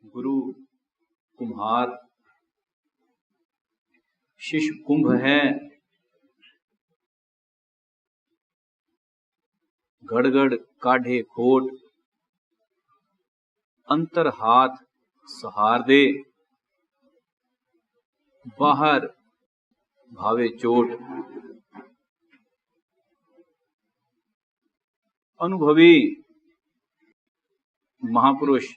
गुरु कुम्हार, शिष्य कुंभ है, गड़गड़ काढ़े खोट, अंतर हाथ सहार दे, बाहर भावे चोट। अनुभवी महापुरुष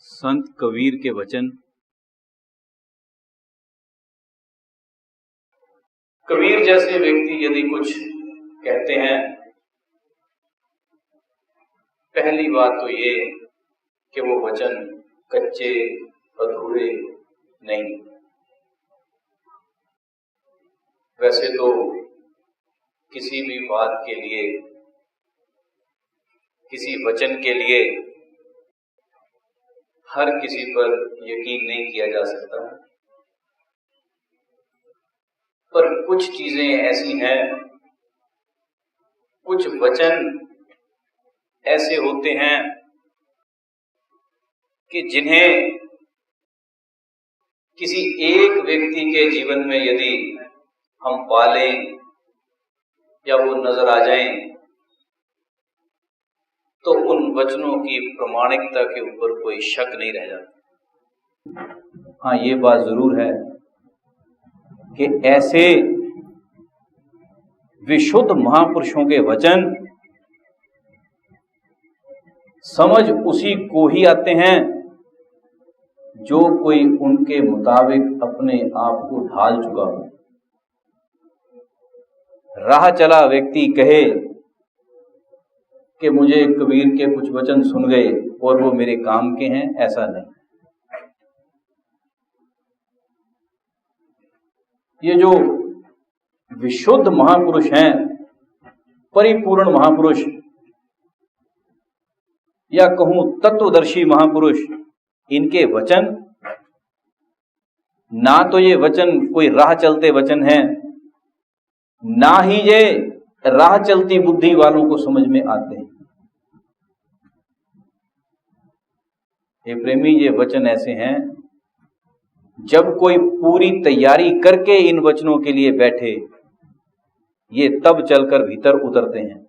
संत कबीर के वचन। कबीर जैसे व्यक्ति यदि कुछ कहते हैं, पहली बात तो ये कि वो वचन कच्चे अधूरे नहीं। वैसे तो किसी भी बात के लिए, किसी वचन के लिए हर किसी पर यकीन नहीं किया जा सकता, पर कुछ चीजें ऐसी हैं, कुछ वचन ऐसे होते हैं कि जिन्हें किसी एक व्यक्ति के जीवन में यदि हम पालें या वो नजर आ जाएं, तो उन वचनों की प्रामाणिकता के ऊपर कोई शक नहीं रह जाता। हाँ, ये बात जरूर है कि ऐसे विशुद्ध महापुरुषों के वचन समझ उसी को ही आते हैं जो कोई उनके मुताबिक अपने आप को ढाल चुका हो। राह चला व्यक्ति कहे कि मुझे कबीर के कुछ वचन सुन गए और वो मेरे काम के हैं, ऐसा नहीं। ये जो विशुद्ध महापुरुष हैं, परिपूर्ण महापुरुष या कहूं तत्वदर्शी महापुरुष, इनके वचन ना तो ये वचन कोई राह चलते वचन हैं, ना ही ये राह चलती बुद्धि वालों को समझ में आते हैं। ये प्रेमी, ये वचन ऐसे हैं, जब कोई पूरी तैयारी करके इन वचनों के लिए बैठे, ये तब चलकर भीतर उतरते हैं।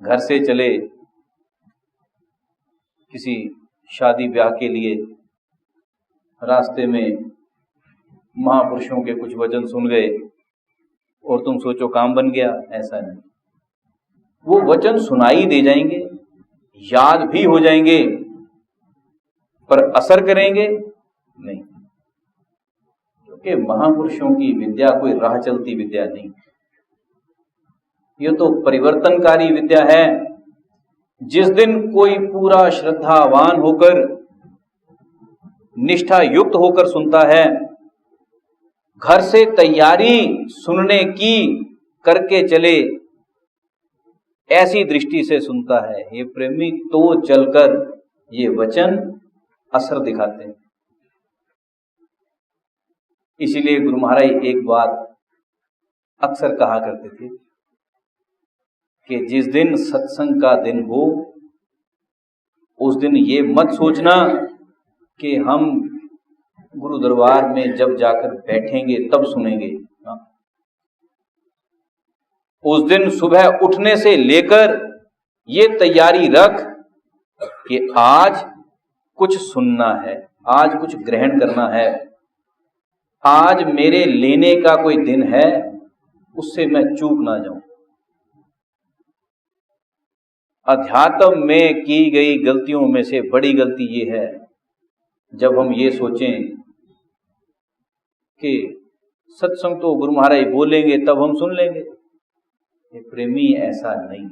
घर से चले किसी शादी ब्याह के लिए, रास्ते में महापुरुषों के कुछ वचन सुन गए और तुम सोचो काम बन गया, ऐसा नहीं। वो वचन सुनाई दे जाएंगे, याद भी हो जाएंगे, पर असर करेंगे नहीं, क्योंकि महापुरुषों की विद्या कोई राह चलती विद्या नहीं। ये तो परिवर्तनकारी विद्या है। जिस दिन कोई पूरा श्रद्धावान होकर, निष्ठा युक्त होकर सुनता है, घर से तैयारी सुनने की करके चले, ऐसी दृष्टि से सुनता है, ये प्रेमी, तो चलकर ये वचन असर दिखाते हैं। इसीलिए गुरु महाराज एक बात अक्सर कहा करते थे कि जिस दिन सत्संग का दिन हो, उस दिन ये मत सोचना कि हम गुरु दरबार में जब जाकर बैठेंगे तब सुनेंगे। उस दिन सुबह उठने से लेकर ये तैयारी रख कि आज कुछ सुनना है, आज कुछ ग्रहण करना है, आज मेरे लेने का कोई दिन है, उससे मैं चूक ना जाऊं। अध्यात्म में की गई गलतियों में से बड़ी गलती ये है जब हम ये सोचें कि सत्संग तो गुरु महाराज बोलेंगे तब हम सुन लेंगे। ये प्रेमी, ऐसा नहीं।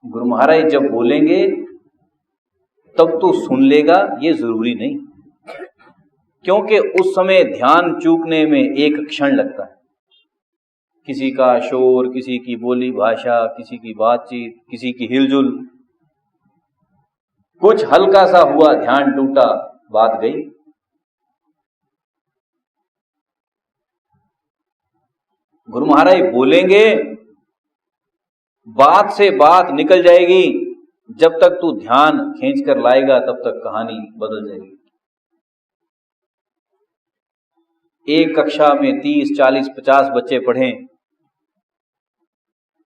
गुरु महाराज जब बोलेंगे तब तो सुन लेगा, ये जरूरी नहीं, क्योंकि उस समय ध्यान चूकने में एक क्षण लगता है। किसी का शोर, किसी की बोली भाषा, किसी की बातचीत, किसी की हिलजुल, कुछ हल्का सा हुआ, ध्यान टूटा, बात गई। गुरु महाराज बोलेंगे, बात से बात निकल जाएगी, जब तक तू ध्यान खींच कर लाएगा तब तक कहानी बदल जाएगी। एक कक्षा में 30, 40, 50 बच्चे पढ़ें,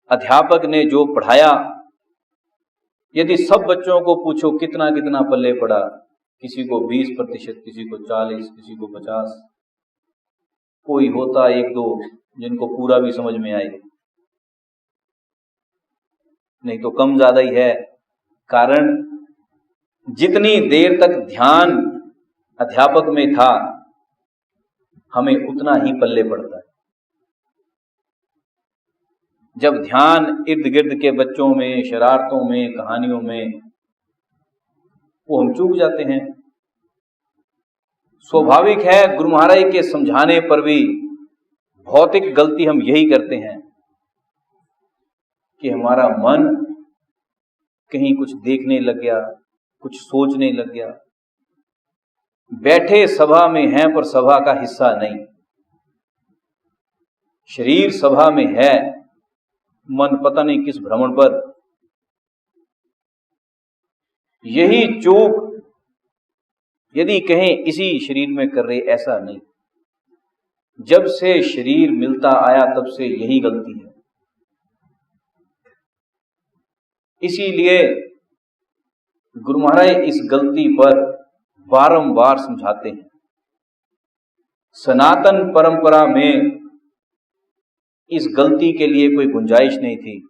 अध्यापक ने जो पढ़ाया यदि सब बच्चों को पूछो कितना कितना पल्ले पड़ा, किसी को 20%, किसी को 40, किसी को 50, कोई होता एक दो जिनको पूरा भी समझ में आए, नहीं तो कम ज्यादा ही है। कारण जितनी देर तक ध्यान अध्यापक में था हमें उतना ही पल्ले पड़ता है। जब ध्यान इर्द गिर्द के बच्चों में, शरारतों में, कहानियों में, वो हम चूक जाते हैं। स्वाभाविक है, गुरु महाराज के समझाने पर भी भौतिक गलती हम यही करते हैं कि हमारा मन कहीं कुछ देखने लग गया, कुछ सोचने लग गया। बैठे सभा में हैं पर सभा का हिस्सा नहीं, शरीर सभा में है, मन पता नहीं किस भ्रमण पर। यही चूक यदि कहें इसी शरीर में कर रहे, ऐसा नहीं। जब से शरीर मिलता आया तब से यही गलती है। इसीलिए गुरु महाराज इस गलती पर बारंबार समझाते हैं। सनातन परंपरा में इस गलती के लिए कोई गुंजाइश नहीं थी।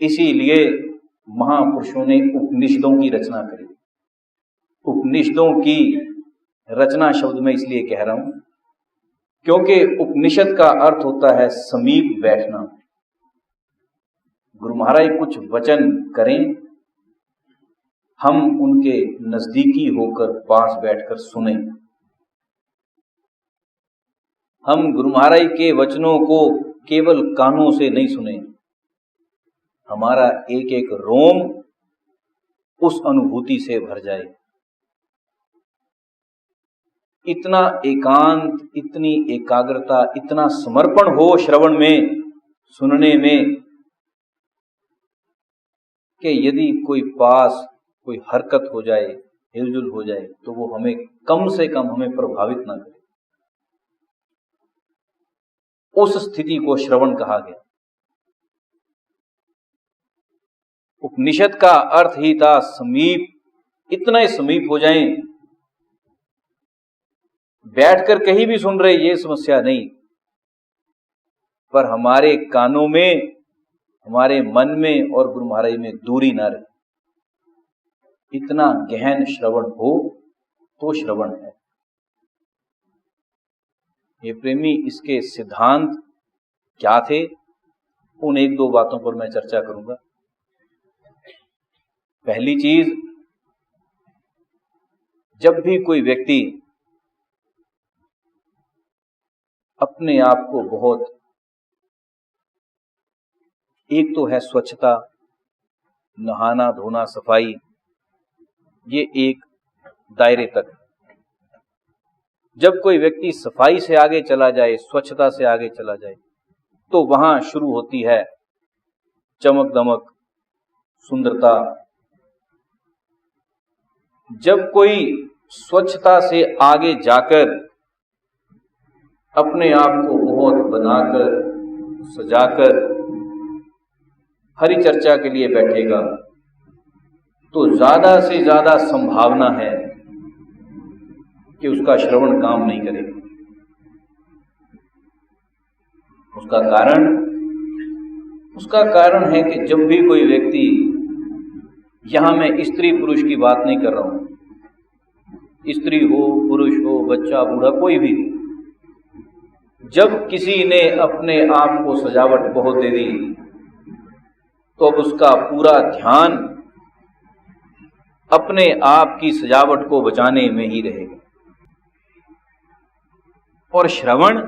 इसीलिए महापुरुषों ने उपनिषदों की रचना करी। उपनिषदों की रचना शब्द में इसलिए कह रहा हूं क्योंकि उपनिषद का अर्थ होता है समीप बैठना। गुरु महाराज कुछ वचन करें, हम उनके नजदीकी होकर पास बैठकर सुने। हम गुरु महाराज के वचनों को केवल कानों से नहीं सुने, हमारा एक एक रोम उस अनुभूति से भर जाए। इतना एकांत, इतनी एकाग्रता, इतना समर्पण हो श्रवण में, सुनने में, कि यदि कोई पास कोई हरकत हो जाए, हिलजुल हो जाए, तो वो हमें कम से कम हमें प्रभावित ना करे। उस स्थिति को श्रवण कहा गया। उपनिषद का अर्थ ही था समीप, इतना ही समीप हो जाएं, बैठकर कहीं भी सुन रहे ये समस्या नहीं, पर हमारे कानों में, हमारे मन में और गुरु महाराज में दूरी ना रहे। इतना गहन श्रवण हो तो श्रवण है। ये प्रेमी, इसके सिद्धांत क्या थे, उन एक दो बातों पर मैं चर्चा करूंगा। पहली चीज, जब भी कोई व्यक्ति अपने आप को बहुत, एक तो है स्वच्छता, नहाना धोना सफाई, ये एक दायरे तक। जब कोई व्यक्ति सफाई से आगे चला जाए, स्वच्छता से आगे चला जाए, तो वहां शुरू होती है चमक दमक, सुंदरता। जब कोई स्वच्छता से आगे जाकर अपने आप को बहुत बनाकर, सजाकर हरि चर्चा के लिए बैठेगा, तो ज्यादा से ज्यादा संभावना है कि उसका श्रवण काम नहीं करेगा। उसका कारण है कि जब भी कोई व्यक्ति, यहां मैं स्त्री पुरुष की बात नहीं कर रहा हूं, स्त्री हो, पुरुष हो, बच्चा, बूढ़ा, कोई भी, जब किसी ने अपने आप को सजावट बहुत दे दी, तो अब उसका पूरा ध्यान अपने आप की सजावट को बचाने में ही रहेगा। और श्रवण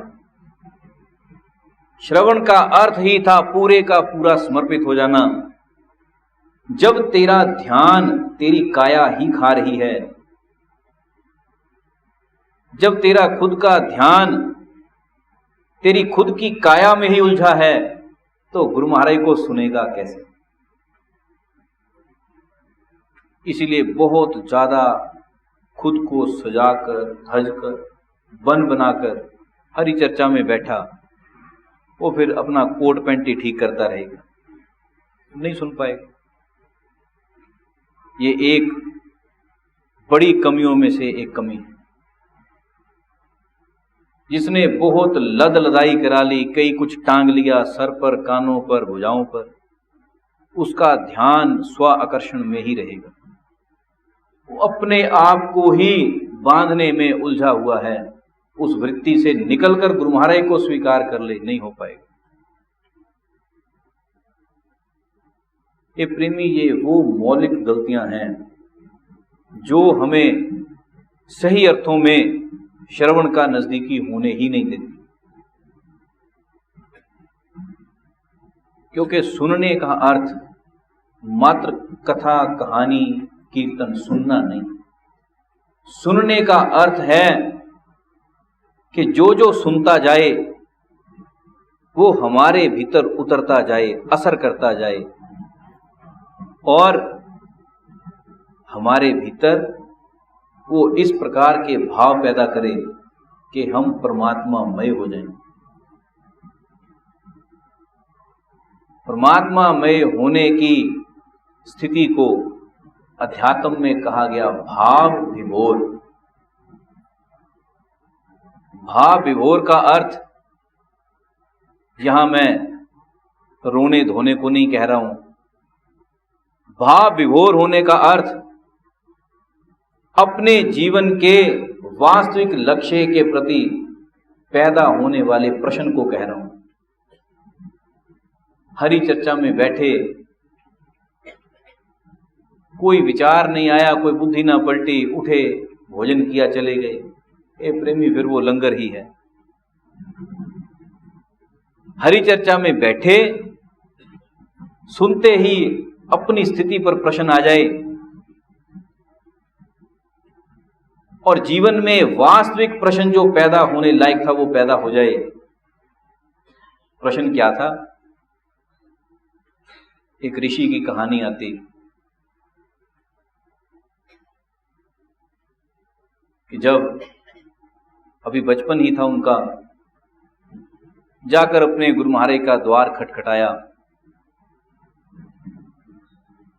का अर्थ ही था पूरे का पूरा समर्पित हो जाना। जब तेरा ध्यान तेरी काया ही खा रही है, जब तेरा खुद का ध्यान तेरी खुद की काया में ही उलझा है, तो गुरु महाराज को सुनेगा कैसे? इसीलिए बहुत ज्यादा खुद को सजाकर धजकर बन बनाकर हरि चर्चा में बैठा, वो फिर अपना कोट पैंट ही ठीक करता रहेगा, नहीं सुन पाएगा। ये एक बड़ी कमियों में से एक कमी है। जिसने बहुत लद लदाई करा ली, कई कुछ टांग लिया सर पर, कानों पर, भुजाओं पर, उसका ध्यान स्व आकर्षण में ही रहेगा। वो अपने आप को ही बांधने में उलझा हुआ है। उस वृत्ति से निकलकर गुरु महाराज को स्वीकार कर ले, नहीं हो पाएगा। ये प्रेमी, ये वो मौलिक गलतियां हैं जो हमें सही अर्थों में श्रवण का नजदीकी होने ही नहीं देती। क्योंकि सुनने का अर्थ मात्र कथा कहानी कीर्तन सुनना नहीं। सुनने का अर्थ है कि जो जो सुनता जाए वो हमारे भीतर उतरता जाए, असर करता जाए और हमारे भीतर वो इस प्रकार के भाव पैदा करे कि हम परमात्मामय हो जाएं। परमात्मामय होने की स्थिति को अध्यात्म में कहा गया भाव विभोर। भाव विभोर का अर्थ यहां मैं रोने धोने को नहीं कह रहा हूं। भाव विभोर होने का अर्थ अपने जीवन के वास्तविक लक्ष्य के प्रति पैदा होने वाले प्रश्न को कह रहा हूं। हरि चर्चा में बैठे, कोई विचार नहीं आया, कोई बुद्धि ना पलटी, उठे, भोजन किया, चले गए। ए प्रेमी, फिर वो लंगर ही है। हरि चर्चा में बैठे, सुनते ही अपनी स्थिति पर प्रश्न आ जाए और जीवन में वास्तविक प्रश्न जो पैदा होने लायक था वो पैदा हो जाए। प्रश्न क्या था? एक ऋषि की कहानी आती कि जब अभी बचपन ही था उनका, जाकर अपने गुरु महाराज का द्वार खटखटाया।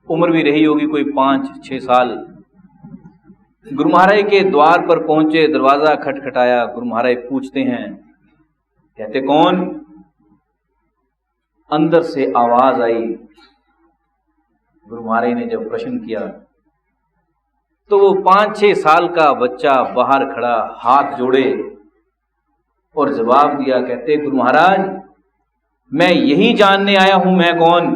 उम्र भी रही होगी कोई 5-6 साल। गुरु महाराज के द्वार पर पहुंचे, दरवाजा खटखटाया। गुरु महाराज पूछते हैं, कहते कौन? अंदर से आवाज आई। गुरु महाराज ने जब प्रश्न किया तो वो 5-6 साल का बच्चा बाहर खड़ा, हाथ जोड़े और जवाब दिया। कहते गुरु महाराज, मैं यही जानने आया हूं मैं कौन,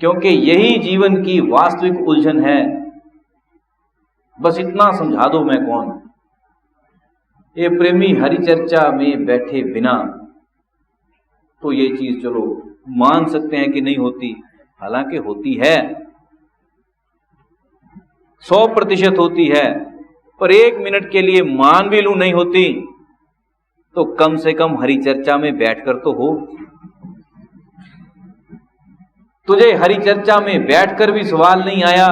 क्योंकि यही जीवन की वास्तविक उलझन है। बस इतना समझा दो मैं कौन। ये प्रेमी, हरि चर्चा में बैठे बिना तो ये चीज चलो मान सकते हैं कि नहीं होती, हालांकि होती है, 100% होती है, पर 1 मिनट के लिए मान भी लूं नहीं होती तो कम से कम हरि चर्चा में बैठकर तो हो। तुझे हरि चर्चा में बैठकर भी सवाल नहीं आया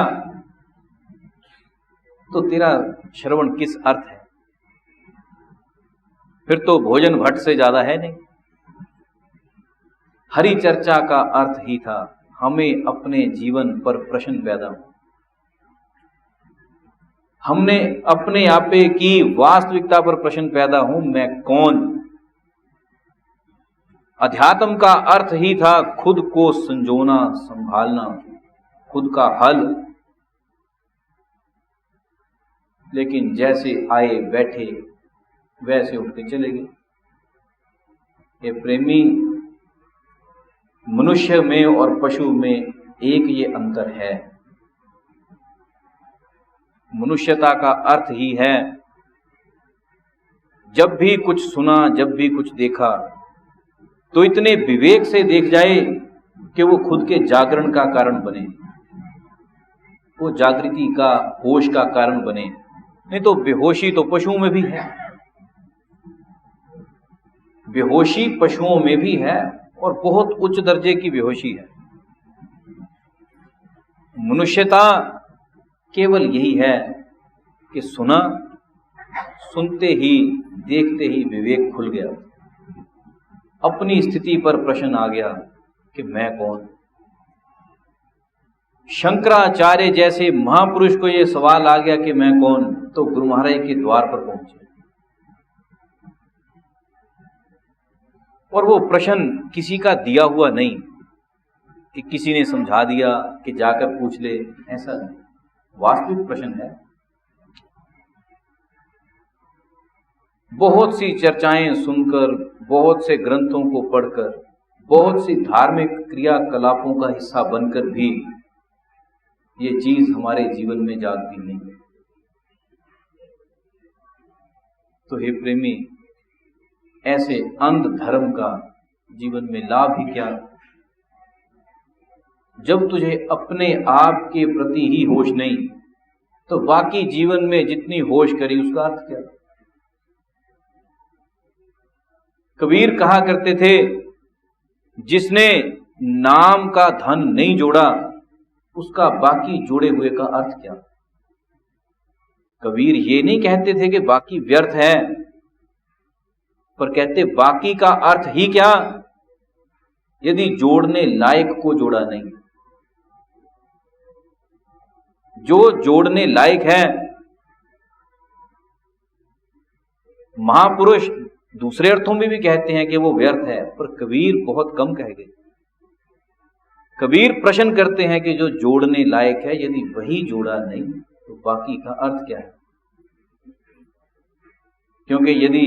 तो तेरा श्रवण किस अर्थ है? फिर तो भोजन भट्ट से ज्यादा है नहीं। हरि चर्चा का अर्थ ही था हमें अपने जीवन पर प्रश्न पैदा हो, हमने अपने आपे की वास्तविकता पर प्रश्न पैदा हो, मैं कौन। अध्यात्म का अर्थ ही था खुद को संजोना, संभालना, खुद का हल। लेकिन जैसे आए बैठे वैसे उठ के चले गए। ये प्रेमी, मनुष्य में और पशु में एक ये अंतर है। मनुष्यता का अर्थ ही है जब भी कुछ सुना, जब भी कुछ देखा तो इतने विवेक से देख जाए कि वो खुद के जागरण का कारण बने, वो जागृति का, होश का कारण बने। नहीं तो बेहोशी तो पशुओं में भी है, बेहोशी पशुओं में भी है और बहुत उच्च दर्जे की बेहोशी है। मनुष्यता केवल यही है कि सुना, सुनते ही देखते ही विवेक खुल गया, अपनी स्थिति पर प्रश्न आ गया कि मैं कौन। शंकराचार्य जैसे महापुरुष को यह सवाल आ गया कि मैं कौन, तो गुरु महाराज के द्वार पर पहुंचे। और वो प्रश्न किसी का दिया हुआ नहीं कि किसी ने समझा दिया कि जाकर पूछ ले, ऐसा नहीं, वास्तविक प्रश्न है। बहुत सी चर्चाएं सुनकर, बहुत से ग्रंथों को पढ़कर, बहुत सी धार्मिक क्रियाकलापों का हिस्सा बनकर भी ये चीज हमारे जीवन में जागती नहीं। तो हे प्रेमी, ऐसे अंध धर्म का जीवन में लाभ ही क्या, जब तुझे अपने आप के प्रति ही होश नहीं तो बाकी जीवन में जितनी होश करी उसका अर्थ क्या। कबीर कहा करते थे, जिसने नाम का धन नहीं जोड़ा उसका बाकी जोड़े हुए का अर्थ क्या। कबीर ये नहीं कहते थे कि बाकी व्यर्थ है, पर कहते बाकी का अर्थ ही क्या यदि जोड़ने लायक को जोड़ा नहीं। जो जोड़ने लायक है, महापुरुष दूसरे अर्थों में भी कहते हैं कि वो व्यर्थ है, पर कबीर बहुत कम कह गए। कबीर प्रश्न करते हैं कि जो जोड़ने लायक है, यदि वही जोड़ा नहीं तो बाकी का अर्थ क्या है। क्योंकि यदि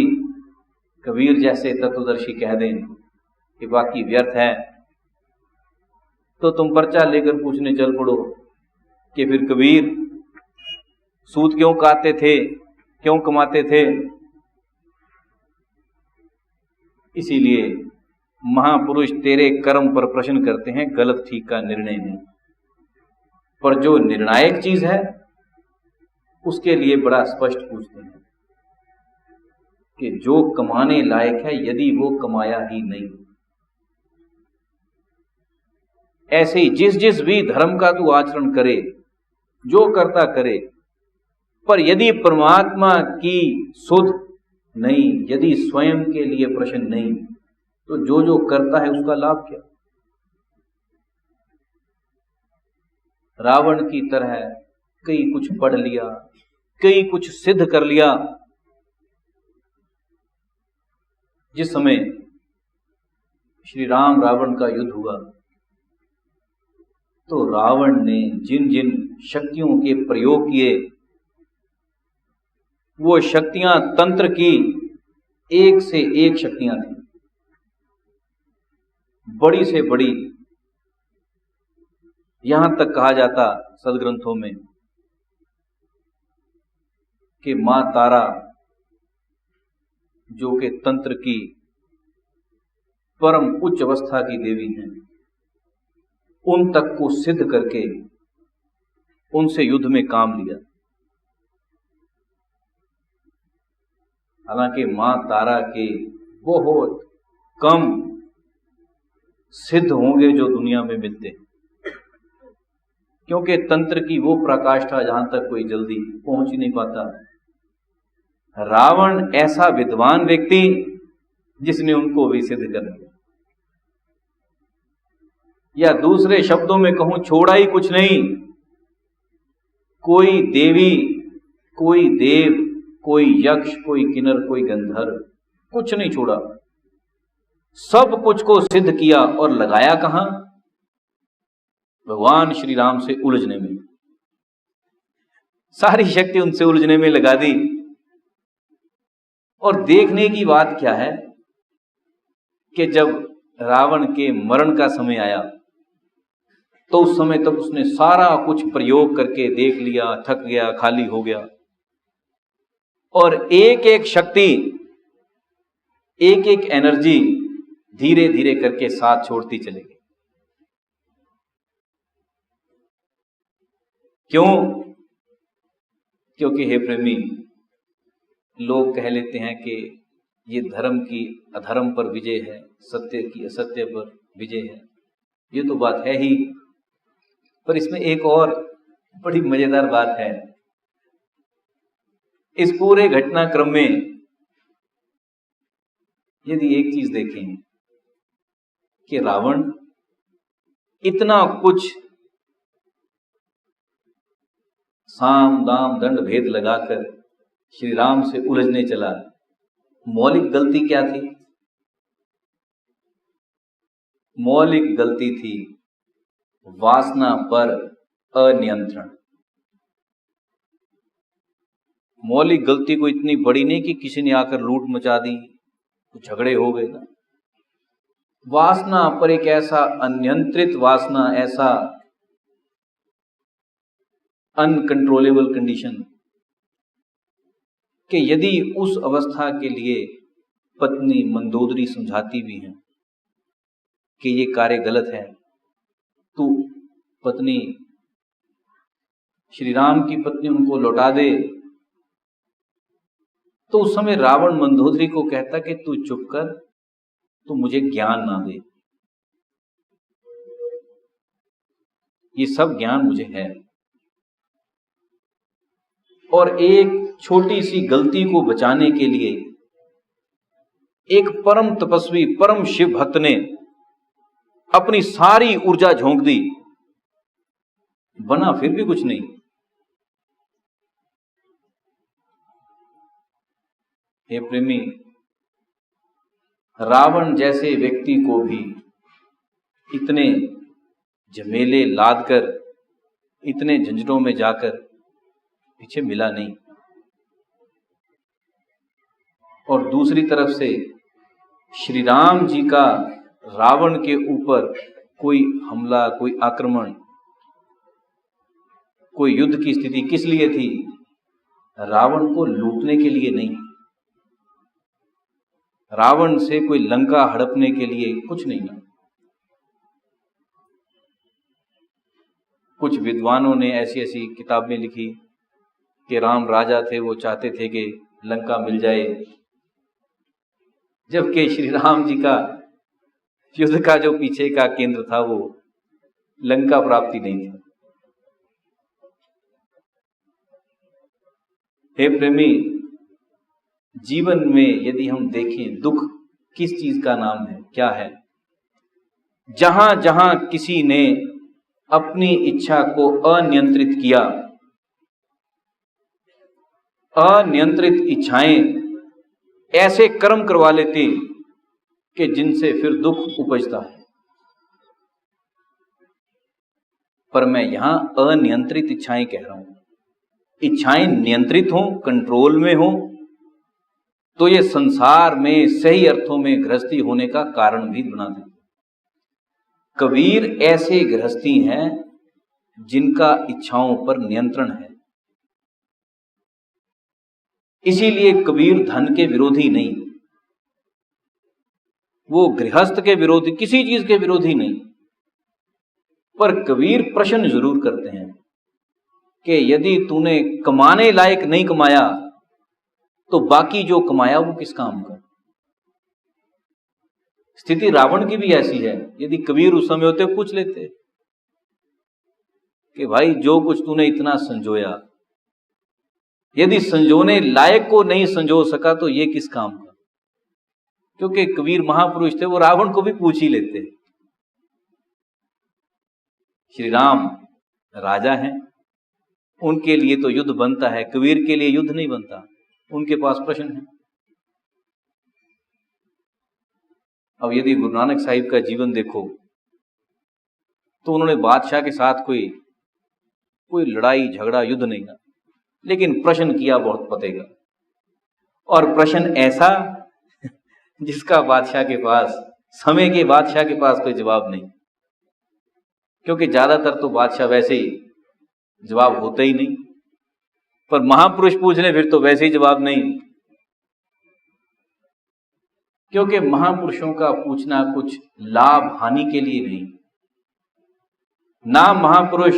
कबीर जैसे तत्वदर्शी कह दें कि बाकी व्यर्थ है, तो तुम पर्चा लेकर पूछने चल पड़ो कि फिर कबीर सूद क्यों काटते थे, क्यों कमाते थे। इसीलिए महापुरुष तेरे कर्म पर प्रश्न करते हैं, गलत ठीक का निर्णय नहीं, पर जो निर्णायक चीज है उसके लिए बड़ा स्पष्ट पूछते हैं कि जो कमाने लायक है, यदि वो कमाया ही नहीं। ऐसे ही जिस जिस भी धर्म का तू आचरण करे, जो करता करे, पर यदि परमात्मा की सुध नहीं, यदि स्वयं के लिए प्रश्न नहीं, तो जो जो करता है उसका लाभ क्या। रावण की तरह कई कुछ पढ़ लिया, कई कुछ सिद्ध कर लिया। जिस समय श्री राम रावण का युद्ध हुआ तो रावण ने जिन जिन शक्तियों के प्रयोग किए, वो शक्तियां तंत्र की एक से एक शक्तियां थी, बड़ी से बड़ी। यहां तक कहा जाता सदग्रंथों में कि मां तारा जो कि तंत्र की परम उच्च अवस्था की देवी हैं, उन तक को सिद्ध करके उनसे युद्ध में काम लिया। हालांकि मां तारा के बहुत कम सिद्ध होंगे जो दुनिया में मिलते हैं, क्योंकि तंत्र की वो प्रकाष्ठा जहां तक कोई जल्दी पहुंच ही नहीं पाता। रावण ऐसा विद्वान व्यक्ति जिसने उनको भी सिद्ध कर दिया, या दूसरे शब्दों में कहूं, छोड़ा ही कुछ नहीं। कोई देवी, कोई देव, कोई यक्ष, कोई किन्नर, कोई गंधर्व, कुछ नहीं छोड़ा, सब कुछ को सिद्ध किया। और लगाया कहां? भगवान श्री राम से उलझने में। सारी शक्ति उनसे उलझने में लगा दी। और देखने की बात क्या है कि जब रावण के मरण का समय आया तो उस समय तक उसने सारा कुछ प्रयोग करके देख लिया, थक गया, खाली हो गया, और एक एक शक्ति, एक एक एनर्जी धीरे धीरे करके साथ छोड़ती चलेगी। क्यों? क्योंकि हे प्रेमी, लोग कह लेते हैं कि ये धर्म की अधर्म पर विजय है, सत्य की असत्य पर विजय है। ये तो बात है ही, पर इसमें एक और बड़ी मजेदार बात है। इस पूरे घटनाक्रम में यदि एक चीज देखें कि रावण इतना कुछ साम दाम दंड भेद लगाकर श्री राम से उलझने चला, मौलिक गलती क्या थी? मौलिक गलती थी वासना पर अनियंत्रण। मौलिक गलती को इतनी बड़ी नहीं कि किसी ने आकर लूट मचा दी, कुछ झगड़े हो गए ना। वासना पर एक ऐसा अनियंत्रित वासना, ऐसा अनकंट्रोलेबल कंडीशन कि यदि उस अवस्था के लिए पत्नी मंदोदरी समझाती भी है कि ये कार्य गलत है, तो पत्नी श्री राम की पत्नी उनको लौटा दे, तो उस समय रावण मंदोदरी को कहता कि तू चुप कर, तू मुझे ज्ञान ना दे, ये सब ज्ञान मुझे है। और एक छोटी सी गलती को बचाने के लिए एक परम तपस्वी, परम शिव भक्त ने अपनी सारी ऊर्जा झोंक दी, बना फिर भी कुछ नहीं। हे प्रेमी, रावण जैसे व्यक्ति को भी इतने झमेले लादकर, इतने झंझटों में जाकर पीछे मिला नहीं। और दूसरी तरफ से श्री राम जी का रावण के ऊपर कोई हमला, कोई आक्रमण, कोई युद्ध की स्थिति किस लिए थी? रावण को लूटने के लिए नहीं, रावण से कोई लंका हड़पने के लिए कुछ नहीं ना। कुछ विद्वानों ने ऐसी ऐसी किताबें लिखी कि राम राजा थे, वो चाहते थे कि लंका मिल जाए, जबकि श्री राम जी का युद्ध का जो पीछे का केंद्र था वो लंका प्राप्ति नहीं थी। हे प्रेमी, जीवन में यदि हम देखें, दुख किस चीज का नाम है, क्या है? जहां जहां किसी ने अपनी इच्छा को अनियंत्रित किया, अनियंत्रित इच्छाएं ऐसे कर्म करवा लेती कि जिनसे फिर दुख उपजता है। पर मैं यहां अनियंत्रित इच्छाएं कह रहा हूं। इच्छाएं नियंत्रित हों, कंट्रोल में हों, तो ये संसार में सही अर्थों में गृहस्थी होने का कारण भी बना देते। कबीर ऐसे गृहस्थी हैं जिनका इच्छाओं पर नियंत्रण है। इसीलिए कबीर धन के विरोधी नहीं, वो गृहस्थ के विरोधी, किसी चीज के विरोधी नहीं। पर कबीर प्रश्न जरूर करते हैं कि यदि तूने कमाने लायक नहीं कमाया तो बाकी जो कमाया वो किस काम का? स्थिति रावण की भी ऐसी है। यदि कबीर उस समय होते पूछ लेते कि भाई जो कुछ तूने इतना संजोया, यदि संजोने लायक को नहीं संजो सका तो ये किस काम का? क्योंकि कबीर महापुरुष थे, वो रावण को भी पूछ ही लेते। श्री राम राजा हैं, उनके लिए तो युद्ध बनता है, कबीर के लिए युद्ध नहीं बनता, उनके पास प्रश्न है। अब यदि गुरु नानक साहिब का जीवन देखो तो उन्होंने बादशाह के साथ कोई लड़ाई झगड़ा युद्ध नहीं था, लेकिन प्रश्न किया बहुत पते का, और प्रश्न ऐसा जिसका बादशाह के पास, समय के बादशाह के पास कोई जवाब नहीं। क्योंकि ज्यादातर तो बादशाह वैसे ही जवाब होते ही नहीं, पर महापुरुष पूछ ले फिर तो वैसे ही जवाब नहीं। क्योंकि महापुरुषों का पूछना कुछ लाभ हानि के लिए नहीं। ना महापुरुष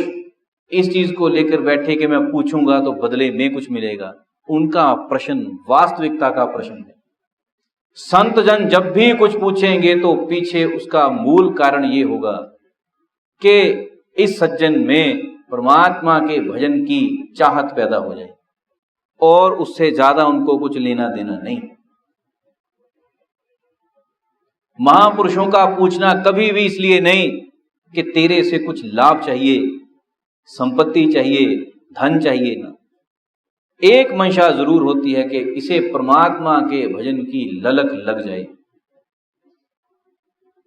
इस चीज को लेकर बैठे कि मैं पूछूंगा तो बदले में कुछ मिलेगा। उनका प्रश्न वास्तविकता का प्रश्न है। संत जन जब भी कुछ पूछेंगे तो पीछे उसका मूल कारण ये होगा कि इस सज्जन में परमात्मा के भजन की चाहत पैदा हो जाए और उससे ज्यादा उनको कुछ लेना देना नहीं। महापुरुषों का पूछना कभी भी इसलिए नहीं कि तेरे से कुछ लाभ चाहिए, संपत्ति चाहिए, धन चाहिए, ना। एक मंशा जरूर होती है कि इसे परमात्मा के भजन की ललक लग जाए,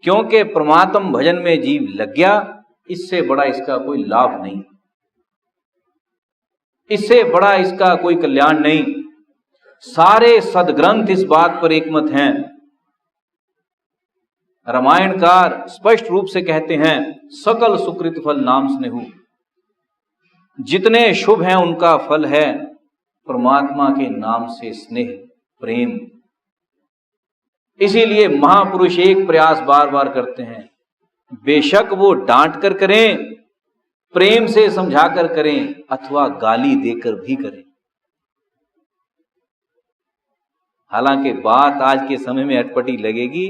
क्योंकि परमात्म भजन में जीव लग गया, इससे बड़ा इसका कोई लाभ नहीं, इससे बड़ा इसका कोई कल्याण नहीं। सारे सदग्रंथ इस बात पर एकमत हैं। रामायणकार स्पष्ट रूप से कहते हैं, सकल सुकृत फल नाम स्नेहु, जितने शुभ हैं उनका फल है परमात्मा के नाम से स्नेह, प्रेम। इसीलिए महापुरुष एक प्रयास बार बार करते हैं, बेशक वो डांट कर करें, प्रेम से समझा कर करें, अथवा गाली देकर भी करें। हालांकि बात आज के समय में अटपटी लगेगी,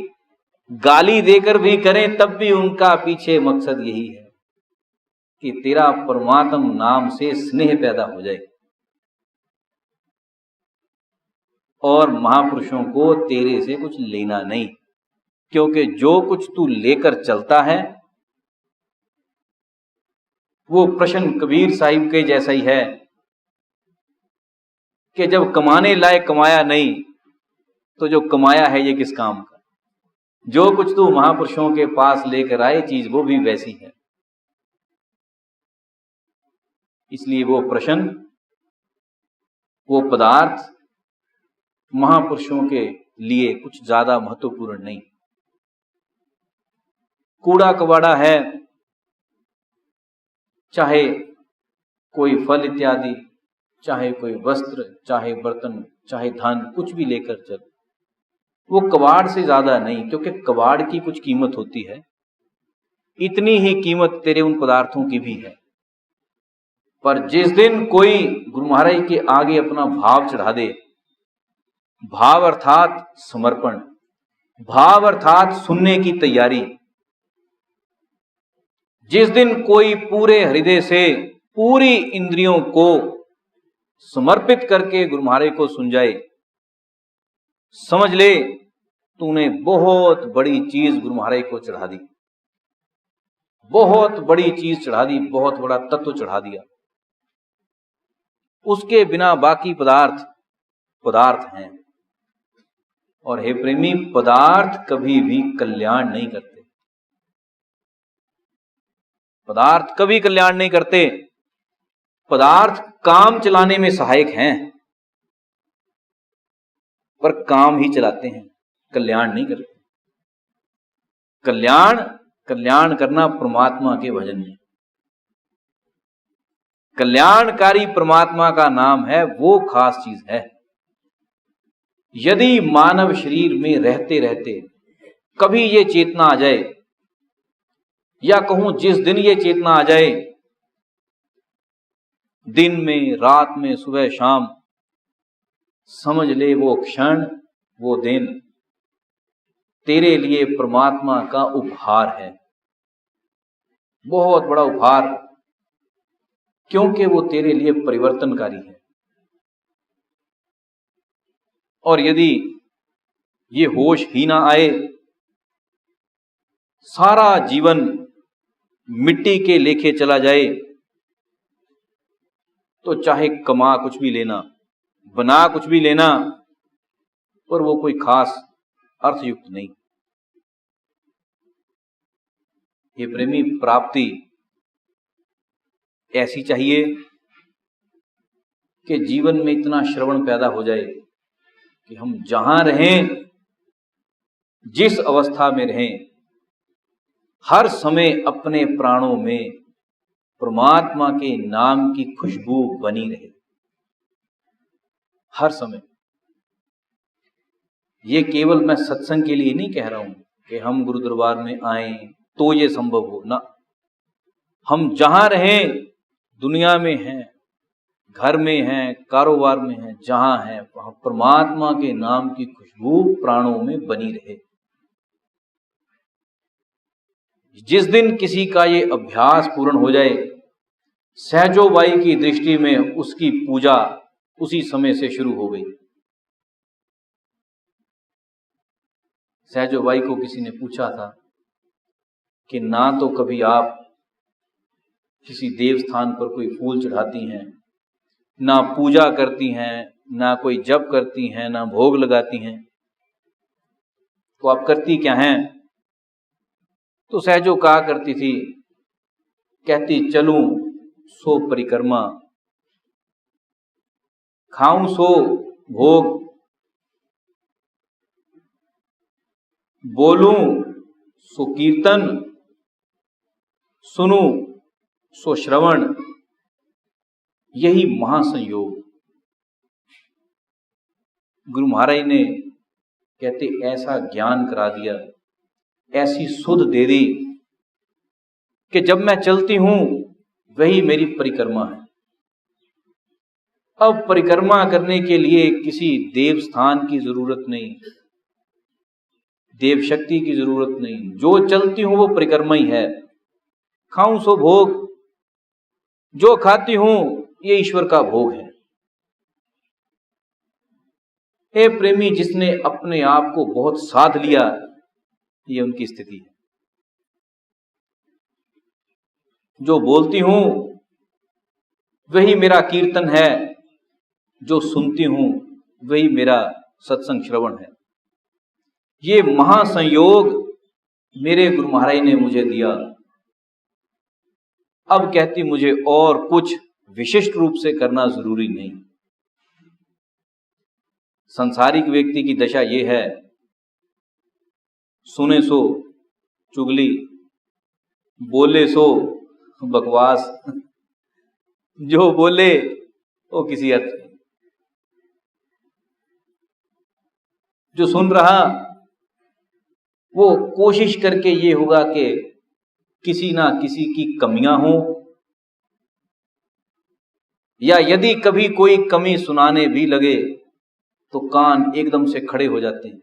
गाली देकर भी करें तब भी उनका पीछे मकसद यही है कि तेरा परमात्म नाम से स्नेह पैदा हो जाए। और महापुरुषों को तेरे से कुछ लेना नहीं, क्योंकि जो कुछ तू लेकर चलता है वो प्रश्न कबीर साहिब के जैसा ही है कि जब कमाने लायक कमाया नहीं तो जो कमाया है ये किस काम का। जो कुछ तू महापुरुषों के पास लेकर आए चीज वो भी वैसी है। इसलिए वो प्रश्न, वो पदार्थ महापुरुषों के लिए कुछ ज्यादा महत्वपूर्ण नहीं। कूड़ा कबाड़ा है, चाहे कोई फल इत्यादि, चाहे कोई वस्त्र, चाहे बर्तन, चाहे धन, कुछ भी लेकर चल, वो कबाड़ से ज्यादा नहीं, क्योंकि कबाड़ की कुछ कीमत होती है, इतनी ही कीमत तेरे उन पदार्थों की भी है। पर जिस दिन कोई गुरु महाराज के आगे अपना भाव चढ़ा दे, भाव अर्थात समर्पण, भाव अर्थात सुनने की तैयारी, जिस दिन कोई पूरे हृदय से पूरी इंद्रियों को समर्पित करके गुरु महाराज को सुन जाए, समझ ले तूने बहुत बड़ी चीज गुरु महाराज को चढ़ा दी, बहुत बड़ी चीज चढ़ा दी, बहुत बड़ा तत्व चढ़ा दिया। उसके बिना बाकी पदार्थ पदार्थ हैं। और हे प्रेमी, पदार्थ कभी भी कल्याण नहीं करते, पदार्थ कभी कल्याण नहीं करते। पदार्थ काम चलाने में सहायक हैं, पर काम ही चलाते हैं, कल्याण नहीं करते। कल्याण करना परमात्मा के भजन में, कल्याणकारी परमात्मा का नाम है, वो खास चीज है। यदि मानव शरीर में रहते रहते कभी ये चेतना आ जाए, या कहूं जिस दिन ये चेतना आ जाए, दिन में, रात में, सुबह शाम, समझ ले वो क्षण, वो दिन तेरे लिए परमात्मा का उपहार है, बहुत बड़ा उपहार, क्योंकि वो तेरे लिए परिवर्तनकारी है। और यदि ये होश ही ना आए, सारा जीवन मिट्टी के लेखे चला जाए, तो चाहे कमा कुछ भी लेना, बना कुछ भी लेना, पर वो कोई खास अर्थयुक्त नहीं। ये प्रेमी, प्राप्ति ऐसी चाहिए कि जीवन में इतना श्रवण पैदा हो जाए कि हम जहां रहें, जिस अवस्था में रहें, हर समय अपने प्राणों में परमात्मा के नाम की खुशबू बनी रहे, हर समय। ये केवल मैं सत्संग के लिए नहीं कह रहा हूं कि हम गुरु दरबार में आए तो ये संभव हो ना। हम जहां रहें, दुनिया में हैं, घर में हैं, कारोबार में हैं, जहां हैं, वहां परमात्मा के नाम की खुशबू प्राणों में बनी रहे। जिस दिन किसी का ये अभ्यास पूर्ण हो जाए, सहजोबाई की दृष्टि में उसकी पूजा उसी समय से शुरू हो गई। सहजोबाई को किसी ने पूछा था कि ना तो कभी आप किसी देव स्थान पर कोई फूल चढ़ाती हैं, ना पूजा करती हैं, ना कोई जप करती हैं, ना भोग लगाती हैं, तो आप करती क्या हैं? तो सहजो कहा करती थी, कहती चलूं सो परिक्रमा, खाऊं सो भोग, बोलूं सो कीर्तन, सुनूं सो श्रवण, यही महासंयोग। गुरु महाराज ने कहते ऐसा ज्ञान करा दिया, ऐसी सुध दे दी कि जब मैं चलती हूं वही मेरी परिक्रमा है। अब परिक्रमा करने के लिए किसी देव स्थान की जरूरत नहीं, देव शक्ति की जरूरत नहीं, जो चलती हूं वो परिक्रमा ही है। खाऊं सो भोग, जो खाती हूं ये ईश्वर का भोग है। हे प्रेमी, जिसने अपने आप को बहुत साध लिया, ये उनकी स्थिति है। जो बोलती हूं वही मेरा कीर्तन है, जो सुनती हूं वही मेरा सत्संग श्रवण है। ये महासंयोग मेरे गुरु महाराज ने मुझे दिया। अब कहती मुझे और कुछ विशिष्ट रूप से करना जरूरी नहीं। संसारिक व्यक्ति की दशा ये है, सुने सो चुगली, बोले सो बकवास, जो बोले वो किसी अर्थ नहीं। जो सुन रहा वो कोशिश करके ये होगा कि किसी ना किसी की कमियां हों, या यदि कभी कोई कमी सुनाने भी लगे तो कान एकदम से खड़े हो जाते हैं।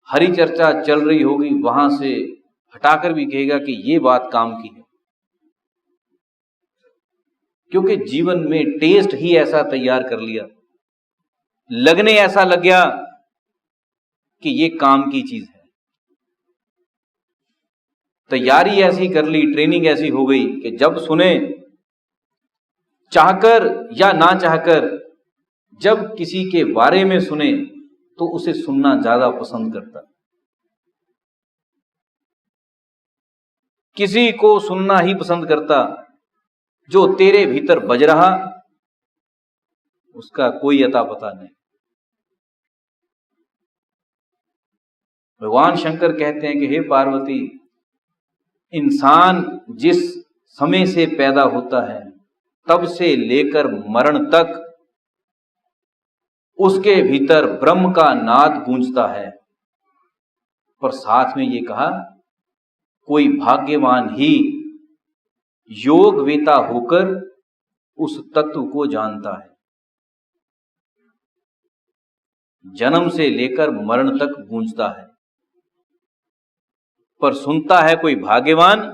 हरी चर्चा चल रही होगी, वहां से हटाकर भी कहेगा कि ये बात काम की है, क्योंकि जीवन में टेस्ट ही ऐसा तैयार कर लिया, लगने ऐसा लग गया कि ये काम की चीज है। तैयारी ऐसी कर ली, ट्रेनिंग ऐसी हो गई कि जब सुने, चाहकर या ना चाहकर, जब किसी के बारे में सुने तो उसे सुनना ज्यादा पसंद करता। किसी को सुनना ही पसंद करता जो तेरे भीतर बज रहा, उसका कोई अता पता नहीं। भगवान शंकर कहते हैं कि हे पार्वती, इंसान जिस समय से पैदा होता है तब से लेकर मरण तक उसके भीतर ब्रह्म का नाद गूंजता है। पर साथ में ये कहा, कोई भाग्यवान ही योग वेता होकर उस तत्व को जानता है। जन्म से लेकर मरण तक गूंजता है, पर सुनता है कोई भाग्यवान।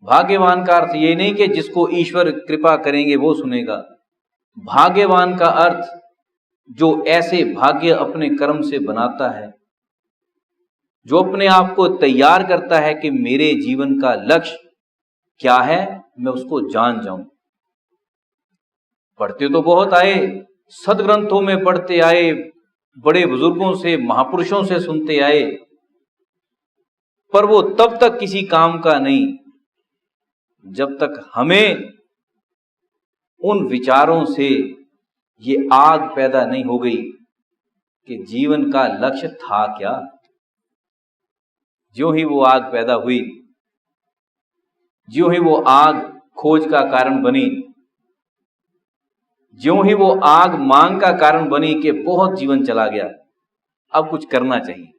भाग्यवान का अर्थ ये नहीं कि जिसको ईश्वर कृपा करेंगे वो सुनेगा। भाग्यवान का अर्थ जो ऐसे भाग्य अपने कर्म से बनाता है, जो अपने आप को तैयार करता है कि मेरे जीवन का लक्ष्य क्या है, मैं उसको जान जाऊं। पढ़ते तो बहुत आए, सदग्रंथों में पढ़ते आए, बड़े बुजुर्गों से, महापुरुषों से सुनते आए, पर वो तब तक किसी काम का नहीं जब तक हमें उन विचारों से ये आग पैदा नहीं हो गई कि जीवन का लक्ष्य था क्या। ज्यों ही वो आग पैदा हुई, ज्यों ही वो आग खोज का कारण बनी, ज्यों ही वो आग मांग का कारण बनी कि बहुत जीवन चला गया, अब कुछ करना चाहिए।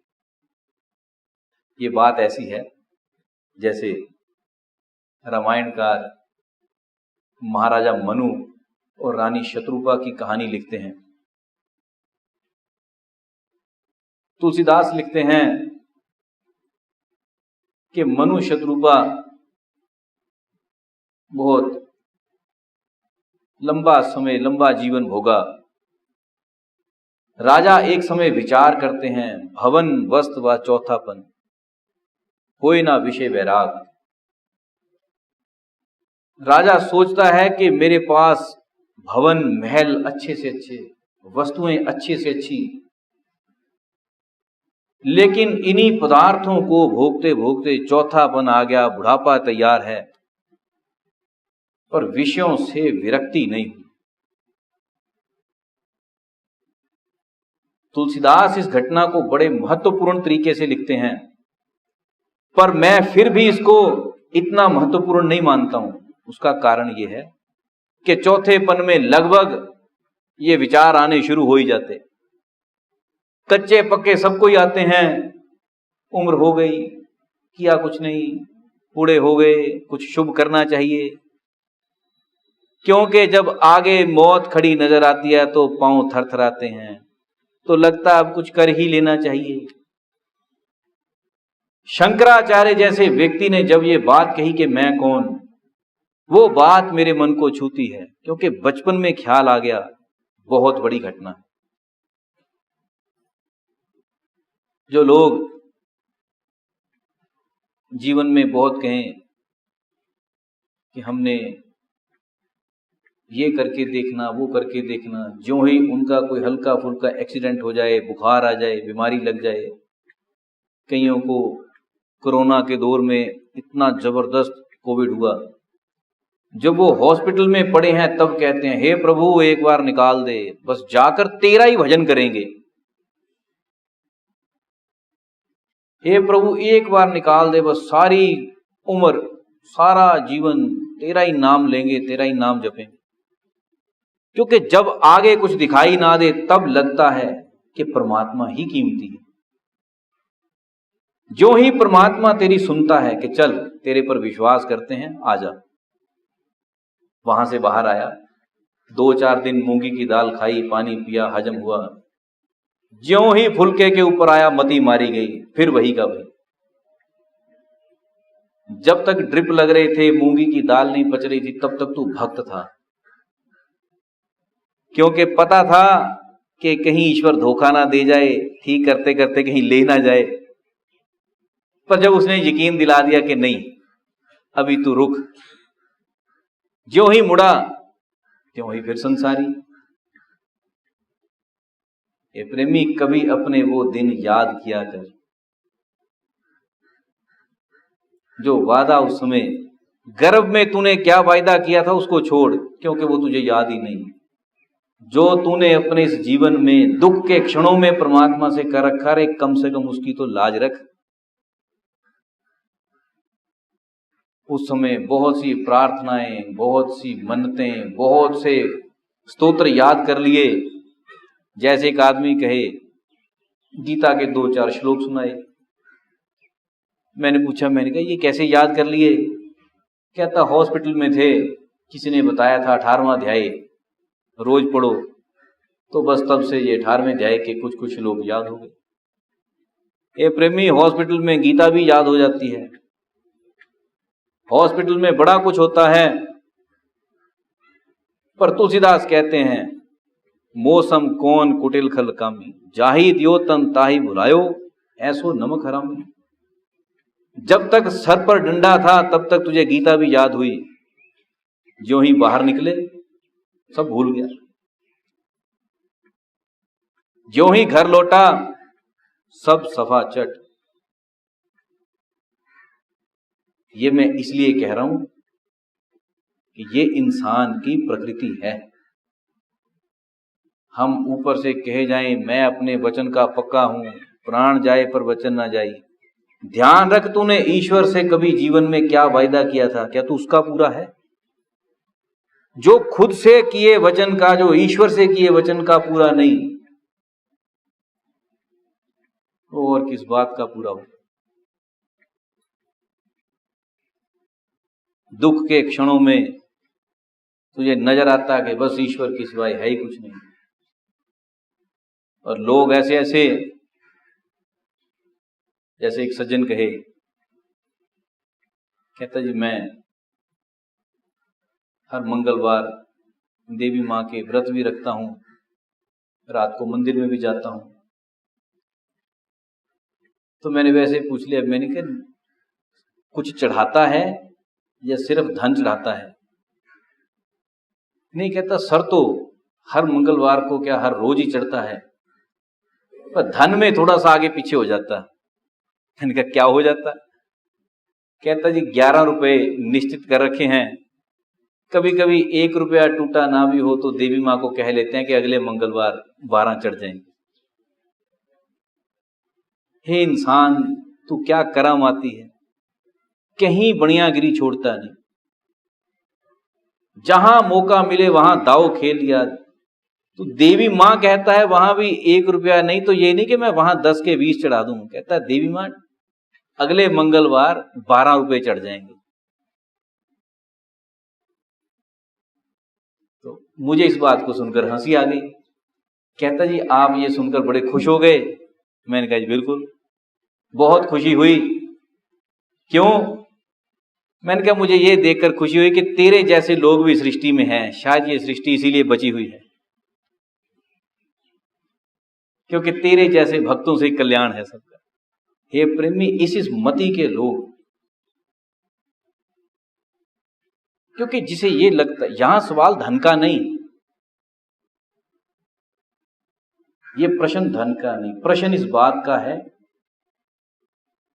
ये बात ऐसी है जैसे रामायणकार महाराजा मनु और रानी शत्रुपा की कहानी लिखते हैं। तुलसीदास लिखते हैं कि मनु शत्रुपा बहुत लंबा समय, लंबा जीवन भोगा। राजा एक समय विचार करते हैं, भवन वस्त्र व चौथापन, कोई ना विषय वैराग। राजा सोचता है कि मेरे पास भवन महल अच्छे से अच्छे, वस्तुएं अच्छी से अच्छी, लेकिन इन्हीं पदार्थों को भोगते भोगते चौथापन आ गया, बुढ़ापा तैयार है, पर विषयों से विरक्ति नहीं हुई। तुलसीदास इस घटना को बड़े महत्वपूर्ण तरीके से लिखते हैं, पर मैं फिर भी इसको इतना महत्वपूर्ण नहीं मानता हूं। उसका कारण यह है कि चौथेपन में लगभग ये विचार आने शुरू हो ही जाते। कच्चे पक्के सबको ही आते हैं, उम्र हो गई, किया कुछ नहीं, बूढ़े हो गए, कुछ शुभ करना चाहिए। क्योंकि जब आगे मौत खड़ी नजर आती है तो पांव थरथराते हैं, तो लगता है अब कुछ कर ही लेना चाहिए। शंकराचार्य जैसे व्यक्ति ने जब ये बात कही कि मैं कौन, वो बात मेरे मन को छूती है, क्योंकि बचपन में ख्याल आ गया, बहुत बड़ी घटना। जो लोग जीवन में बहुत कहें कि हमने ये करके देखना, वो करके देखना, जो ही उनका कोई हल्का फुल्का एक्सीडेंट हो जाए, बुखार आ जाए, बीमारी लग जाए, कईयों को कोरोना के दौर में इतना जबरदस्त कोविड हुआ, जब वो हॉस्पिटल में पड़े हैं तब कहते हैं हे प्रभु एक बार निकाल दे, बस जाकर तेरा ही भजन करेंगे। हे प्रभु एक बार निकाल दे, बस सारी उम्र, सारा जीवन तेरा ही नाम लेंगे, तेरा ही नाम जपेंगे। क्योंकि जब आगे कुछ दिखाई ना दे तब लगता है कि परमात्मा ही कीमती है। जो ही परमात्मा तेरी सुनता है कि चल तेरे पर विश्वास करते हैं, आजा, वहां से बाहर आया, 2-4 दिन मूंगी की दाल खाई, पानी पिया, हजम हुआ, ज्यों ही फुलके के ऊपर आया मती मारी गई, फिर वही का वही। जब तक ड्रिप लग रहे थे, मूंगी की दाल नहीं पच रही थी, तब तक तू भक्त था, क्योंकि पता था कि कहीं ईश्वर धोखा ना दे जाए, ठीक करते करते कहीं ले ना जाए। पर जब उसने यकीन दिला दिया कि नहीं अभी तू रुक, ज्यों ही मुड़ा त्यों ही फिर संसारी। ये प्रेमी कभी अपने वो दिन याद किया कर, जो वादा उस समय गर्भ में तूने क्या वायदा किया था उसको छोड़, क्योंकि वो तुझे याद ही नहीं। जो तूने अपने इस जीवन में दुख के क्षणों में परमात्मा से कर रखा रे, कम से कम उसकी तो लाज रख। उस समय बहुत सी प्रार्थनाएं, बहुत सी मन्नतें, बहुत से स्तोत्र याद कर लिए। जैसे एक आदमी कहे गीता के 2-4 श्लोक सुनाए। मैंने पूछा, मैंने कहा ये कैसे याद कर लिए? कहता हॉस्पिटल में थे, किसी ने बताया था 18वां अध्याय रोज पढ़ो, तो बस तब से ये 18वें अध्याय के कुछ कुछ श्लोक याद हो गए। ये प्रेमी हॉस्पिटल में गीता भी याद हो जाती है, हॉस्पिटल में बड़ा कुछ होता है। पर तुलसीदास कहते हैं मौसम कौन कुटिल खल कामी, जाहि दियो तन ताहि भुलायो, ऐसो नमक हरामी। जब तक सर पर डंडा था तब तक तुझे गीता भी याद हुई, ज्यों ही बाहर निकले सब भूल गया। ज्यों ही घर लौटा सब सफा चट। ये मैं इसलिए कह रहा हूं कि ये इंसान की प्रकृति है। हम ऊपर से कहे जाएं मैं अपने वचन का पक्का हूं, प्राण जाए पर वचन ना जाए। ध्यान रख, तूने ईश्वर से कभी जीवन में क्या वायदा किया था, क्या तू उसका पूरा है? जो खुद से किए वचन का, जो ईश्वर से किए वचन का पूरा नहीं, तो और किस बात का पूरा हो? दुख के क्षणों में तुझे नजर आता कि बस ईश्वर के सिवाय है ही कुछ नहीं। और लोग ऐसे ऐसे जैसे एक सज्जन कहे, कहता जी मैं हर मंगलवार देवी माँ के व्रत भी रखता हूँ, रात को मंदिर में भी जाता हूँ। तो मैंने वैसे पूछ लिया, मैंने कहा कुछ चढ़ाता है या सिर्फ धन चढ़ाता है? नहीं, कहता सर तो हर मंगलवार को क्या हर रोज ही चढ़ता है, पर धन में थोड़ा सा आगे पीछे हो जाता। मैंने कहा क्या हो जाता? कहता जी 11 रुपए निश्चित कर रखे हैं, कभी कभी 1 रुपया टूटा ना भी हो तो देवी माँ को कह लेते हैं कि अगले मंगलवार 12 चढ़ जाएंगे। हे इंसान, तू क्या करम आती है, कहीं बढ़ियागिरी छोड़ता नहीं, जहां मौका मिले वहां दाव खेल लिया। तो देवी माँ कहता है वहां भी 1 रुपया नहीं, तो ये नहीं कि मैं वहां 10 के 20 चढ़ा दूं, कहता है देवी माँ अगले मंगलवार 12 रुपए चढ़ जाएंगे। तो मुझे इस बात को सुनकर हंसी आ गई। कहता जी आप ये सुनकर बड़े खुश हो गए? मैंने कहा जी बिल्कुल, बहुत खुशी हुई। क्यों? मैंने कहा मुझे ये देखकर खुशी हुई कि तेरे जैसे लोग भी सृष्टि में हैं, शायद ये सृष्टि इसीलिए बची हुई है क्योंकि तेरे जैसे भक्तों से कल्याण है सबका। हे प्रेमी, इस मति के लोग, क्योंकि जिसे ये लगता, यहां सवाल धन का नहीं, ये प्रश्न धन का नहीं, प्रश्न इस बात का है,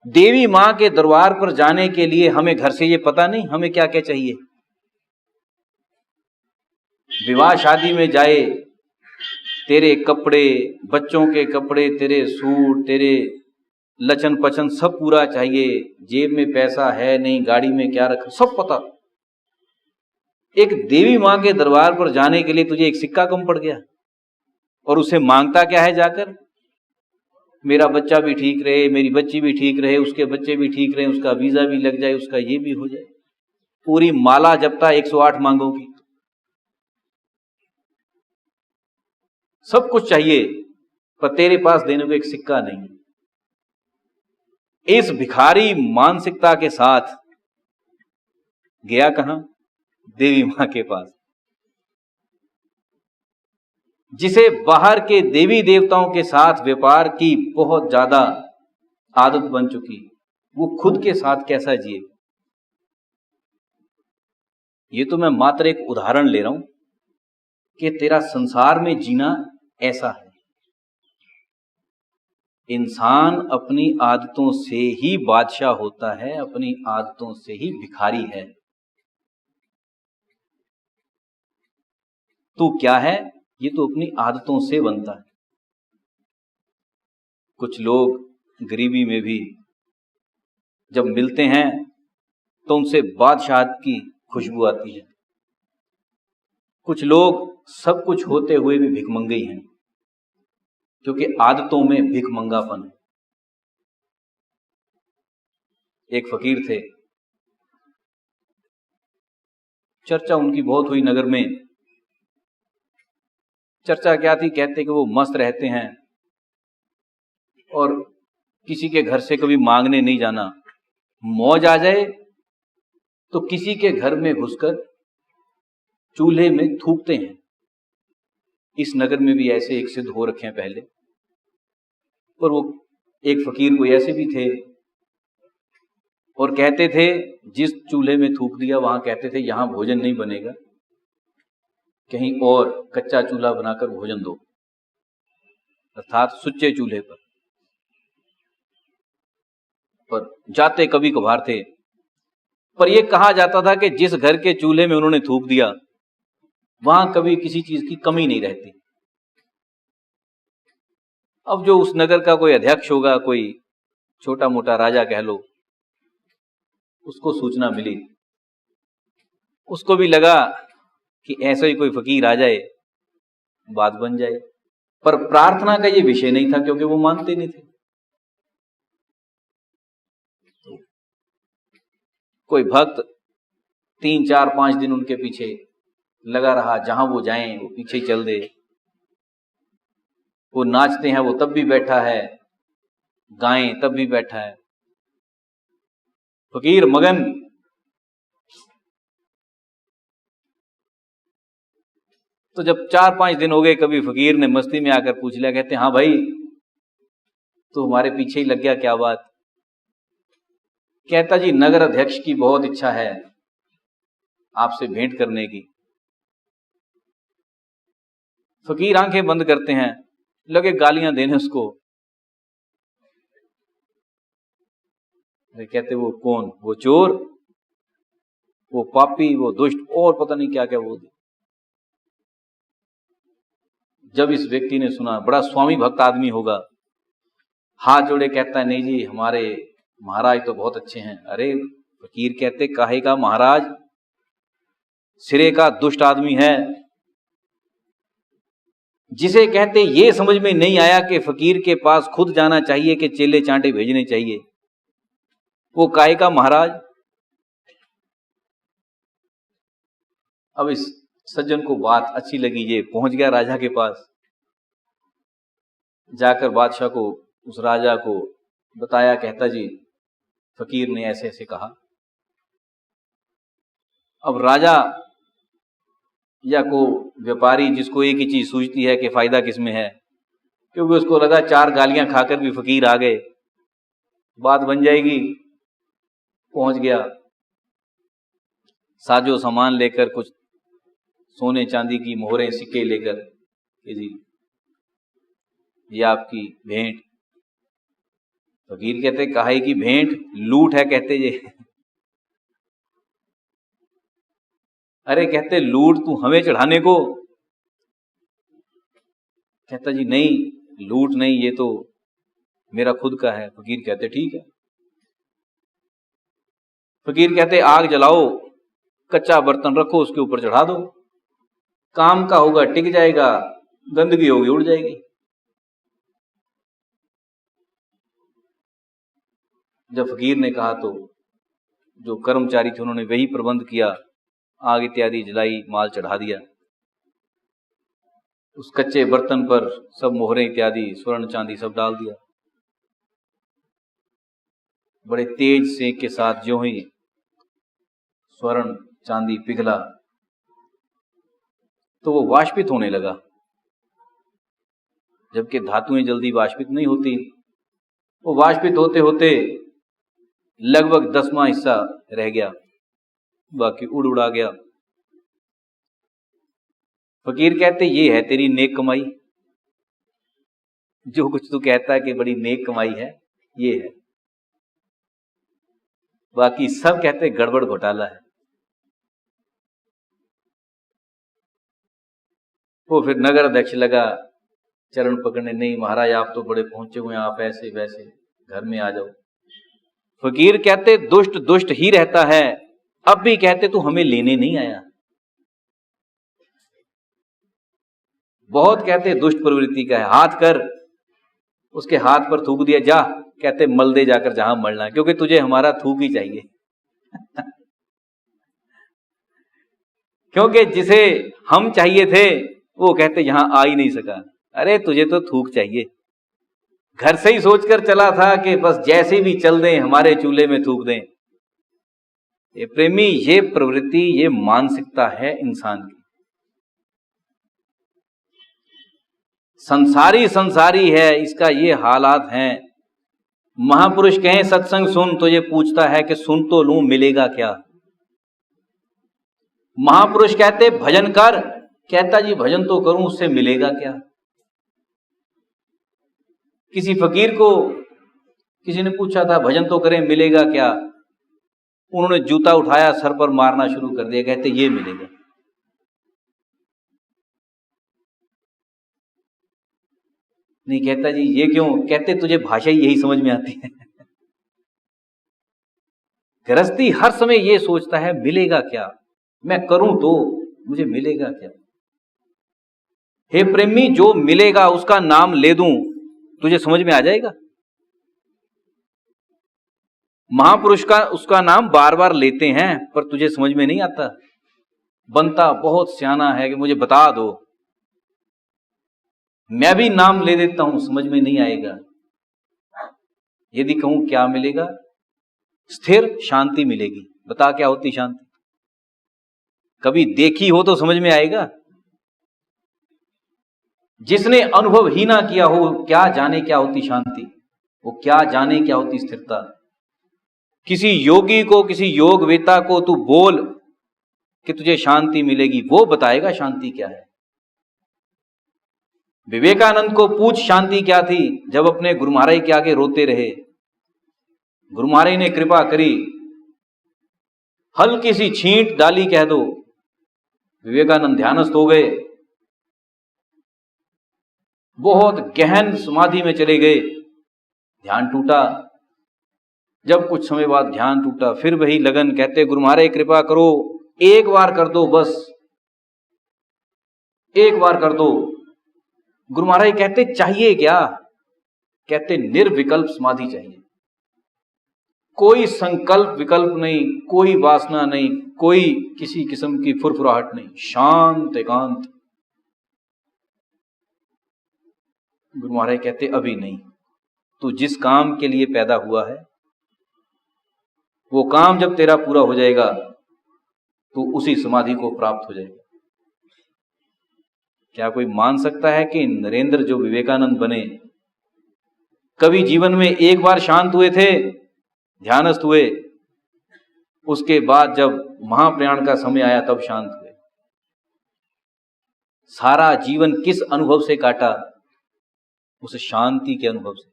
देवी मां के दरबार पर जाने के लिए हमें घर से ये पता नहीं हमें क्या क्या चाहिए। विवाह शादी में जाए, तेरे कपड़े, बच्चों के कपड़े, तेरे सूट, तेरे लचन पचन सब पूरा चाहिए, जेब में पैसा है नहीं, गाड़ी में क्या रखा, सब पता। एक देवी मां के दरबार पर जाने के लिए तुझे एक सिक्का कम पड़ गया, और उसे मांगता क्या है जाकर? मेरा बच्चा भी ठीक रहे, मेरी बच्ची भी ठीक रहे, उसके बच्चे भी ठीक रहे, उसका वीजा भी लग जाए, उसका ये भी हो जाए। पूरी माला जपता 108 मांगोगी, सब कुछ चाहिए, पर तेरे पास देने को एक सिक्का नहीं। इस भिखारी मानसिकता के साथ गया कहां? देवी मां के पास, जिसे बाहर के देवी देवताओं के साथ व्यापार की बहुत ज्यादा आदत बन चुकी, वो खुद के साथ कैसा जिए? ये तो मैं मात्र एक उदाहरण ले रहा हूं कि तेरा संसार में जीना ऐसा है। इंसान अपनी आदतों से ही बादशाह होता है, अपनी आदतों से ही भिखारी है। तू क्या है? ये तो अपनी आदतों से बनता है। कुछ लोग गरीबी में भी जब मिलते हैं तो उनसे बादशाहत की खुशबू आती है। कुछ लोग सब कुछ होते हुए भी भिखमंगे हैं, क्योंकि आदतों में भिखमंगापन है। एक फकीर थे, चर्चा उनकी बहुत हुई नगर में। चर्चा क्या थी? कहते कि वो मस्त रहते हैं और किसी के घर से कभी मांगने नहीं जाना, मौज आ जाए तो किसी के घर में घुसकर चूल्हे में थूकते हैं। इस नगर में भी ऐसे एक सिद्ध हो रखे हैं पहले। पर वो एक फकीर कोई ऐसे भी थे और कहते थे जिस चूल्हे में थूक दिया वहां कहते थे यहां भोजन नहीं बनेगा, कहीं और कच्चा चूल्हा बनाकर भोजन दो, अर्थात सुच्चे चूल्हे पर। पर जाते कभी कभार थे, पर यह कहा जाता था कि जिस घर के चूल्हे में उन्होंने थूक दिया वहां कभी किसी चीज की कमी नहीं रहती। अब जो उस नगर का कोई अध्यक्ष होगा, कोई छोटा मोटा राजा कह लो, उसको सूचना मिली, उसको भी लगा कि ऐसा ही कोई फकीर आ जाए, बात बन जाए। पर प्रार्थना का ये विषय नहीं था, क्योंकि वो मानते नहीं थे। कोई भक्त 3, 4, 5 दिन उनके पीछे लगा रहा, जहां वो जाएं वो पीछे चल दे, वो नाचते हैं वो तब भी बैठा है, गाएं तब भी बैठा है। फकीर मगन। तो जब 4-5 दिन हो गए, कभी फकीर ने मस्ती में आकर पूछ लिया, कहते हाँ भाई तो हमारे पीछे ही लग गया, क्या बात? कहता जी नगर अध्यक्ष की बहुत इच्छा है आपसे भेंट करने की। फकीर आंखें बंद करते हैं, लगे गालियां देने उसको। कहते वो कौन? वो चोर, वो पापी, वो दुष्ट, और पता नहीं क्या क्या बोल। जब इस व्यक्ति ने सुना, बड़ा स्वामी भक्त आदमी होगा, हाथ जोड़े कहता है नहीं जी हमारे महाराज तो बहुत अच्छे हैं। अरे फकीर कहते काहे का महाराज, सिरे का दुष्ट आदमी है, जिसे कहते ये समझ में नहीं आया कि फकीर के पास खुद जाना चाहिए कि चेले चांटे भेजने चाहिए, वो काहे का महाराज। अब इस सज्जन को बात अच्छी लगी, ये पहुंच गया राजा के पास, जाकर बादशाह को, उस राजा को बताया। कहता जी फकीर ने ऐसे ऐसे कहा। अब राजा या को व्यापारी जिसको एक ही चीज सूझती है कि फायदा किसमें है, क्योंकि उसको लगा 4 गालियां खाकर भी फकीर आ गए, बात बन जाएगी। पहुंच गया, साजो सामान लेकर, कुछ सोने चांदी की मोहरें सिक्के लेकर कि जी ये आपकी भेंट। फकीर कहते काहे की भेंट? लूट है कहते ये। अरे कहते लूट तू हमें चढ़ाने को? कहता जी नहीं लूट नहीं, ये तो मेरा खुद का है। फकीर कहते ठीक है। फकीर कहते आग जलाओ, कच्चा बर्तन रखो, उसके ऊपर चढ़ा दो, काम का होगा, टिक जाएगा, गंदगी होगी उड़ जाएगी। जब फकीर ने कहा तो जो कर्मचारी थे उन्होंने वही प्रबंध किया, आग इत्यादि जलाई, माल चढ़ा दिया। उस कच्चे बर्तन पर सब मोहरें इत्यादि, स्वर्ण चांदी सब डाल दिया। बड़े तेज सेक के साथ जो ही स्वर्ण चांदी पिघला तो वो वाष्पित होने लगा, जबकि धातुएं जल्दी वाष्पित नहीं होती। वो वाष्पित होते होते लगभग 10वां हिस्सा रह गया, बाकी उड़ उड़ा गया। फकीर कहते ये है तेरी नेक कमाई, जो कुछ तू कहता है कि बड़ी नेक कमाई है, ये है। बाकी सब कहते गड़बड़ घोटाला है। वो फिर नगर अध्यक्ष लगा चरण पकड़ने, नहीं महाराज आप तो बड़े पहुंचे हुए हैं, आप ऐसे वैसे, घर में आ जाओ। फकीर कहते दुष्ट दुष्ट ही रहता है, अब भी कहते तू हमें लेने नहीं आया। बहुत कहते दुष्ट प्रवृत्ति का है, हाथ कर, उसके हाथ पर थूक दिया, जा कहते मल दे जाकर जहां मलना है, क्योंकि तुझे हमारा थूक ही चाहिए। क्योंकि जिसे हम चाहिए थे वो कहते यहां आ ही नहीं सका। अरे तुझे तो थूक चाहिए, घर से ही सोचकर चला था कि बस जैसे भी चल दें हमारे चूल्हे में थूक दें। ये प्रेमी, ये प्रवृत्ति, ये मानसिकता है इंसान की। संसारी है, इसका ये हालात हैं। महापुरुष कहें सत्संग सुन, तो ये पूछता है कि सुन तो लूं मिलेगा क्या। महापुरुष कहते भजन कर, कहता जी भजन तो करूं, उससे मिलेगा क्या। किसी फकीर को किसी ने पूछा था भजन तो करें मिलेगा क्या, उन्होंने जूता उठाया सर पर मारना शुरू कर दिया, कहते ये मिलेगा। नहीं कहता जी ये क्यों, कहते तुझे भाषा ही यही समझ में आती है। गृहस्थी हर समय ये सोचता है मिलेगा क्या, मैं करूं तो मुझे मिलेगा क्या। हे प्रेमी, जो मिलेगा उसका नाम ले दूं तुझे समझ में आ जाएगा। महापुरुष का उसका नाम बार बार लेते हैं पर तुझे समझ में नहीं आता। बनता बहुत सियाना है कि मुझे बता दो, मैं भी नाम ले देता हूं, समझ में नहीं आएगा। यदि कहूं क्या मिलेगा? स्थिर शांति मिलेगी। बता क्या होती शांति? कभी देखी हो तो समझ में आएगा। जिसने अनुभव ही ना किया हो क्या जाने क्या होती शांति, वो क्या जाने क्या होती स्थिरता। किसी योगी को, किसी योगवेता को तू बोल कि तुझे शांति मिलेगी, वो बताएगा शांति क्या है। विवेकानंद को पूछ शांति क्या थी, जब अपने गुरु महाराज के आगे रोते रहे। गुरु महाराज ने कृपा करी, हल्की सी छींट डाली कह दो, विवेकानंद ध्यानस्थ हो गए, बहुत गहन समाधि में चले गए। ध्यान टूटा। जब कुछ समय बाद ध्यान टूटा, फिर वही लगन। कहते गुरु महाराज कृपा करो, एक बार कर दो, बस एक बार कर दो। गुरु महाराज कहते चाहिए क्या? कहते निर्विकल्प समाधि चाहिए, कोई संकल्प विकल्प नहीं, कोई वासना नहीं, कोई किसी किस्म की फुरफुराहट नहीं, शांत एकांत। गुरु महाराज कहते अभी नहीं, तू जिस काम के लिए पैदा हुआ है वो काम जब तेरा पूरा हो जाएगा तो उसी समाधि को प्राप्त हो जाएगा। क्या कोई मान सकता है कि नरेंद्र जो विवेकानंद बने कभी जीवन में एक बार शांत हुए थे, ध्यानस्थ हुए, उसके बाद जब महाप्रयाण का समय आया तब शांत हुए? सारा जीवन किस अनुभव से काटा? उस शांति के अनुभव से।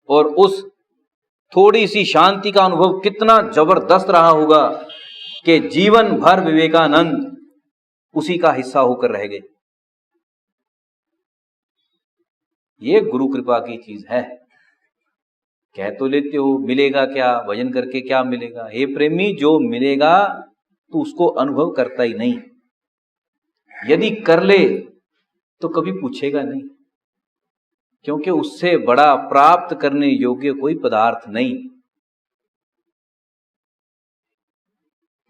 और उस थोड़ी सी शांति का अनुभव कितना जबरदस्त रहा होगा कि जीवन भर विवेकानंद उसी का हिस्सा होकर रह गए। ये गुरु कृपा की चीज है। कह तो लेते हो मिलेगा क्या, भजन करके क्या मिलेगा? हे प्रेमी, जो मिलेगा तो उसको अनुभव करता ही नहीं। यदि कर ले तो कभी पूछेगा नहीं, क्योंकि उससे बड़ा प्राप्त करने योग्य कोई पदार्थ नहीं।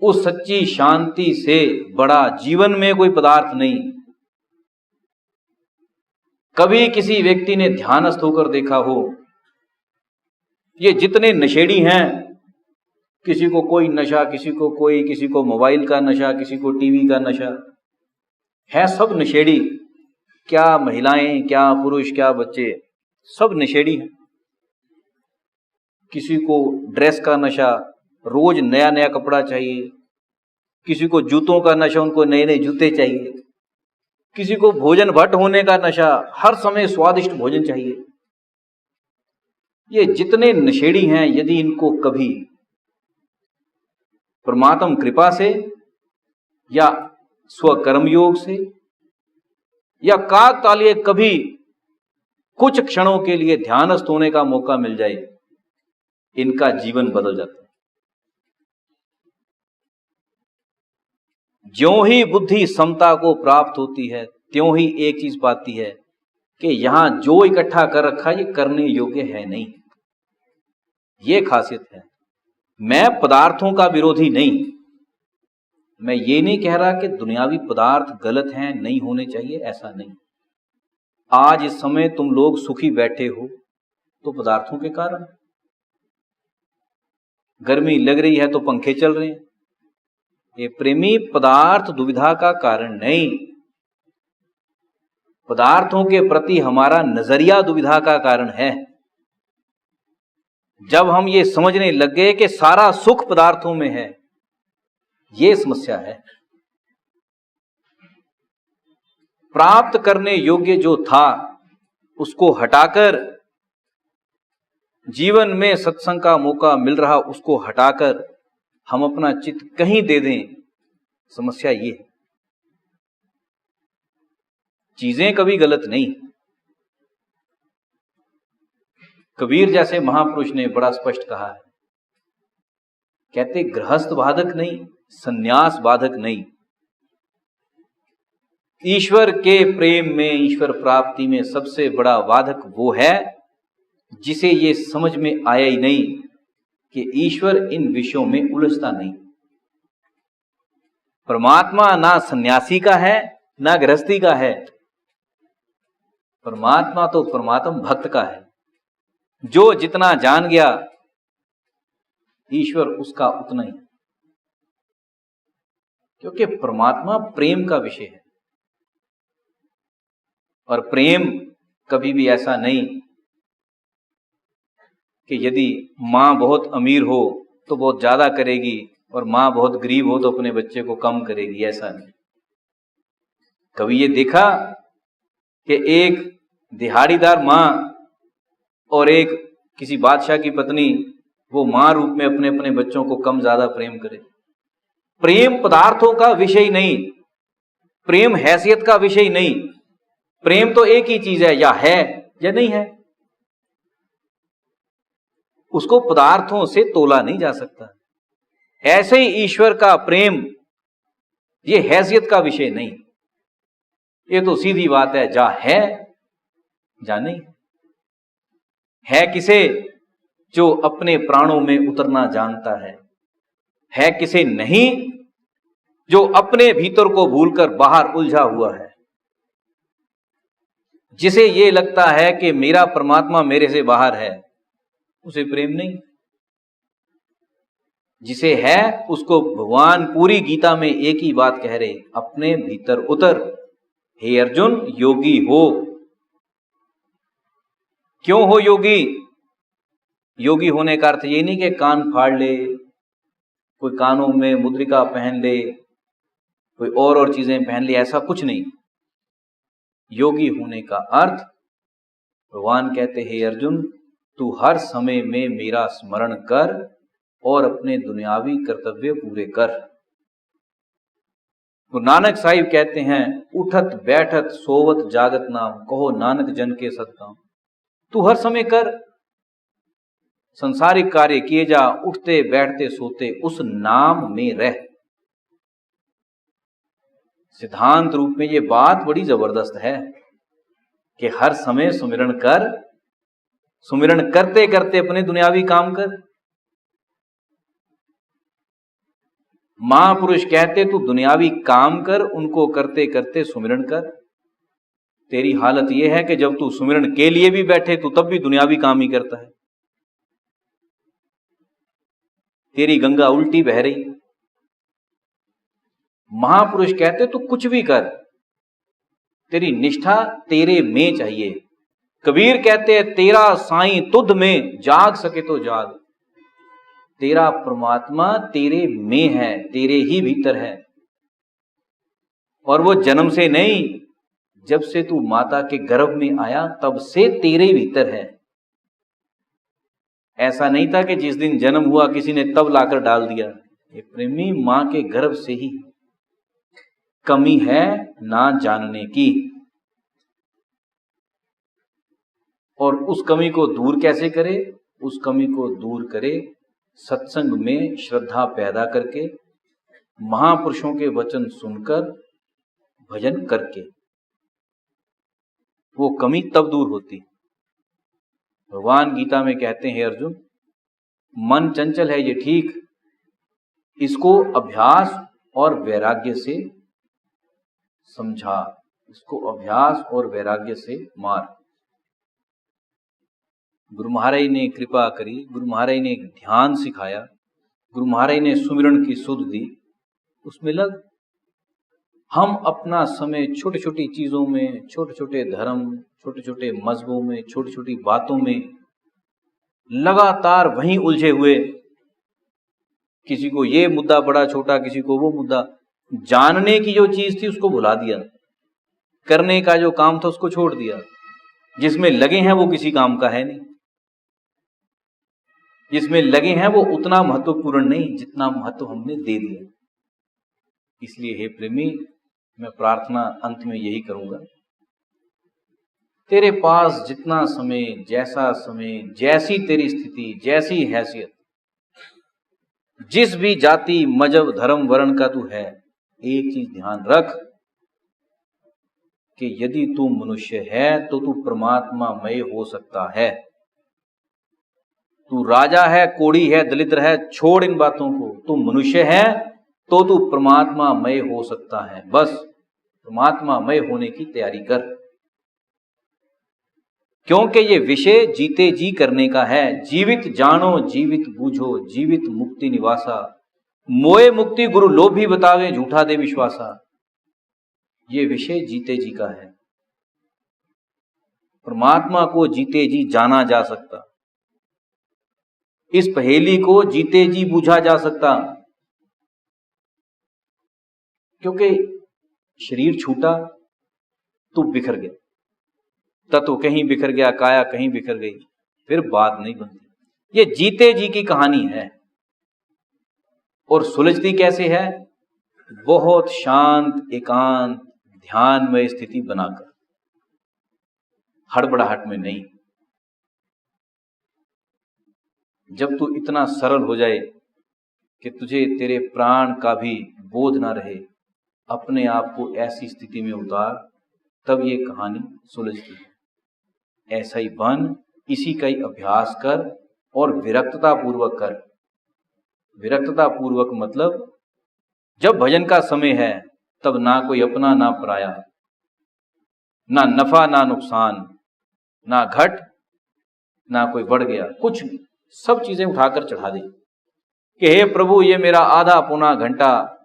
उस सच्ची शांति से बड़ा जीवन में कोई पदार्थ नहीं। कभी किसी व्यक्ति ने ध्यानस्थ होकर देखा हो, ये जितने नशेड़ी हैं, किसी को कोई नशा, किसी को कोई, किसी को मोबाइल का नशा, किसी को टीवी का नशा है, सब नशेड़ी। क्या महिलाएं, क्या पुरुष, क्या बच्चे, सब नशेड़ी हैं। किसी को ड्रेस का नशा, रोज नया नया कपड़ा चाहिए। किसी को जूतों का नशा, उनको नए नए जूते चाहिए। किसी को भोजन भट्ट होने का नशा, हर समय स्वादिष्ट भोजन चाहिए। ये जितने नशेड़ी हैं, यदि इनको कभी परमात्म कृपा से या स्वकर्म योग से या काकतालीय कभी कुछ क्षणों के लिए ध्यानस्थ होने का मौका मिल जाए, इनका जीवन बदल जाता है। ज्यों ही बुद्धि समता को प्राप्त होती है, त्यों ही एक चीज पाती है कि यहां जो इकट्ठा कर रखा ये करने योग्य है नहीं। ये खासियत है। मैं पदार्थों का विरोधी नहीं। मैं ये नहीं कह रहा कि दुनियावी पदार्थ गलत हैं, नहीं होने चाहिए, ऐसा नहीं। आज इस समय तुम लोग सुखी बैठे हो तो पदार्थों के कारण। गर्मी लग रही है तो पंखे चल रहे हैं। ये प्रेमी, पदार्थ दुविधा का कारण नहीं। पदार्थों के प्रति हमारा नजरिया दुविधा का कारण है। जब हम ये समझने लग गए कि सारा सुख पदार्थों में है, ये समस्या है। प्राप्त करने योग्य जो था उसको हटाकर, जीवन में सत्संग का मौका मिल रहा उसको हटाकर हम अपना चित्त कहीं दे दें, समस्या ये है। चीजें कभी गलत नहीं। कबीर जैसे महापुरुष ने बड़ा स्पष्ट कहा है, कहते गृहस्थ बाधक नहीं, सन्यास बाधक नहीं। ईश्वर के प्रेम में, ईश्वर प्राप्ति में सबसे बड़ा बाधक वो है जिसे ये समझ में आया ही नहीं कि ईश्वर इन विषयों में उलझता नहीं। परमात्मा ना सन्यासी का है ना गृहस्थी का है। परमात्मा तो परमात्म भक्त का है। जो जितना जान गया ईश्वर उसका उतना ही, क्योंकि परमात्मा प्रेम का विषय है। और प्रेम कभी भी ऐसा नहीं कि यदि मां बहुत अमीर हो तो बहुत ज्यादा करेगी और मां बहुत गरीब हो तो अपने बच्चे को कम करेगी, ऐसा नहीं। कभी ये देखा कि एक दिहाड़ीदार मां और एक किसी बादशाह की पत्नी वो मां रूप में अपने अपने बच्चों को कम ज्यादा प्रेम करे? प्रेम पदार्थों का विषय नहीं, प्रेम हैसियत का विषय नहीं। प्रेम तो एक ही चीज है, या है या नहीं है। उसको पदार्थों से तोला नहीं जा सकता। ऐसे ही ईश्वर का प्रेम ये हैसियत का विषय नहीं, ये तो सीधी बात है, जा है जा नहीं है। किसे? जो अपने प्राणों में उतरना जानता है किसे नहीं, जो अपने भीतर को भूलकर बाहर उलझा हुआ है, जिसे ये लगता है कि मेरा परमात्मा मेरे से बाहर है, उसे प्रेम नहीं। जिसे है उसको भगवान पूरी गीता में एक ही बात कह रहे, अपने भीतर उतर, हे अर्जुन योगी हो। क्यों हो योगी? योगी होने का अर्थ ये नहीं कि कान फाड़ ले, कोई कानों में मुद्रिका पहन ले, कोई और चीजें पहन ले, ऐसा कुछ नहीं। योगी होने का अर्थ, भगवान कहते हैं, अर्जुन तू हर समय में मेरा स्मरण कर और अपने दुनियावी कर्तव्य पूरे कर। गुरु नानक साहिब कहते हैं, उठत बैठत सोवत जागत नाम, कहो नानक जन के सतनाम। तू हर समय कर, संसारिक कार्य किए जा, उठते बैठते सोते उस नाम में रह। सिद्धांत रूप में ये बात बड़ी जबरदस्त है कि हर समय सुमिरन कर, सुमिरन करते करते अपने दुनियावी काम कर। महापुरुष कहते तू दुनियावी काम कर, उनको करते करते सुमिरन कर। तेरी हालत यह है कि जब तू सुमिरन के लिए भी बैठे तू तब भी दुनियावी काम ही करता है। तेरी गंगा उल्टी बह रही। महापुरुष कहते तू कुछ भी कर, तेरी निष्ठा तेरे में चाहिए। कबीर कहते हैं, तेरा साईं तुध में, जाग सके तो जाग। तेरा परमात्मा तेरे में है, तेरे ही भीतर है, और वो जन्म से नहीं, जब से तू माता के गर्भ में आया तब से तेरे भीतर है। ऐसा नहीं था कि जिस दिन जन्म हुआ किसी ने तब लाकर डाल दिया। ये प्रेमी मां के गर्भ से ही। कमी है ना जानने की, और उस कमी को दूर कैसे करे? उस कमी को दूर करे सत्संग में श्रद्धा पैदा करके, महापुरुषों के वचन सुनकर, भजन करके। वो कमी तब दूर होती। भगवान गीता में कहते हैं, अर्जुन मन चंचल है ये ठीक, इसको अभ्यास और वैराग्य से समझा, इसको अभ्यास और वैराग्य से मार। गुरु महाराज ने कृपा करी, गुरु महाराज ने ध्यान सिखाया, गुरु महाराज ने सुमिरन की सुध दी, उसमें लग। हम अपना समय छोटी छोटी चीजों में, छोटे छोटे धर्म, छोटे छोटे मजहबों में, छोटी छोटी बातों में लगातार वहीं उलझे हुए। किसी को ये मुद्दा बड़ा छोटा, किसी को वो मुद्दा। जानने की जो चीज थी उसको भुला दिया, करने का जो काम था उसको छोड़ दिया। जिसमें लगे हैं वो किसी काम का है नहीं, जिसमें लगे हैं वो उतना महत्वपूर्ण नहीं जितना महत्व हमने दे दिया। इसलिए हे प्रेमी, मैं प्रार्थना अंत में यही करूंगा, तेरे पास जितना समय, जैसा समय, जैसी तेरी स्थिति, जैसी हैसियत, जिस भी जाति मजहब धर्म वर्ण का तू है, एक चीज ध्यान रख कि यदि तू मनुष्य है तो तू परमात्मामय हो सकता है। तू राजा है, कोढ़ी है, दलित है, छोड़ इन बातों को। तू मनुष्य है तो तू परमात्मामय हो सकता है। बस परमात्मामय होने की तैयारी कर। क्योंकि ये विषय जीते जी करने का है। जीवित जानो जीवित बूझो, जीवित मुक्ति निवासा, मोए मुक्ति गुरु लोभी बतावे, झूठा दे विश्वासा। ये विषय जीते जी का है। परमात्मा को जीते जी जाना जा सकता, इस पहेली को जीते जी बूझा जा सकता, क्योंकि शरीर छूटा तो बिखर गया, तत्व कहीं बिखर गया, काया कहीं बिखर गई, फिर बात नहीं बनती। ये जीते जी की कहानी है। और सुलझती कैसे है? बहुत शांत एकांत ध्यान में स्थिति बनाकर, हड़बड़ाहट में नहीं। जब तू इतना सरल हो जाए कि तुझे तेरे प्राण का भी बोध ना रहे, अपने आप को ऐसी स्थिति में उतार, तब ये कहानी सुलझती है। ऐसा ही बन, इसी का ही अभ्यास कर और विरक्तता पूर्वक कर। विरक्तता पूर्वक मतलब जब भजन का समय है तब ना कोई अपना ना पराया, ना नफा ना नुकसान, ना घट ना कोई बढ़ गया, कुछ नहीं, सब चीजें उठाकर चढ़ा दे कि हे प्रभु, ये मेरा आधा पौना घंटा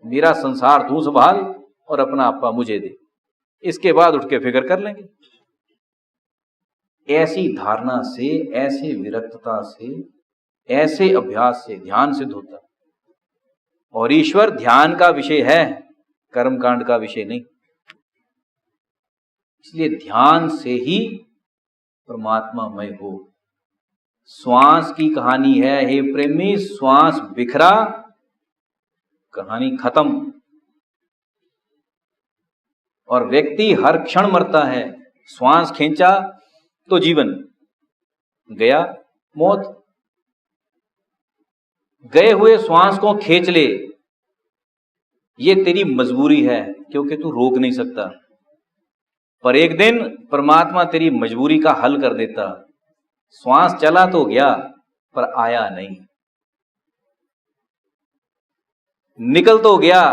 मेरा संसार तू संभाल और अपना आपा मुझे दे, इसके बाद उठ के फिक्र कर लेंगे। ऐसी धारणा से, ऐसे विरक्तता से, ऐसे अभ्यास से ध्यान सिद्ध होता। और ईश्वर ध्यान का विषय है, कर्मकांड का विषय नहीं। इसलिए ध्यान से ही परमात्मामय हो। श्वास की कहानी है, हे प्रेमी, श्वास बिखरा, कहानी खत्म। और व्यक्ति हर क्षण मरता है। श्वास खींचा तो जीवन गया, मौत। गए हुए श्वास को खींच ले, ये तेरी मजबूरी है, क्योंकि तू रोक नहीं सकता। पर एक दिन परमात्मा तेरी मजबूरी का हल कर देता। श्वास चला तो गया पर आया नहीं, निकल तो गया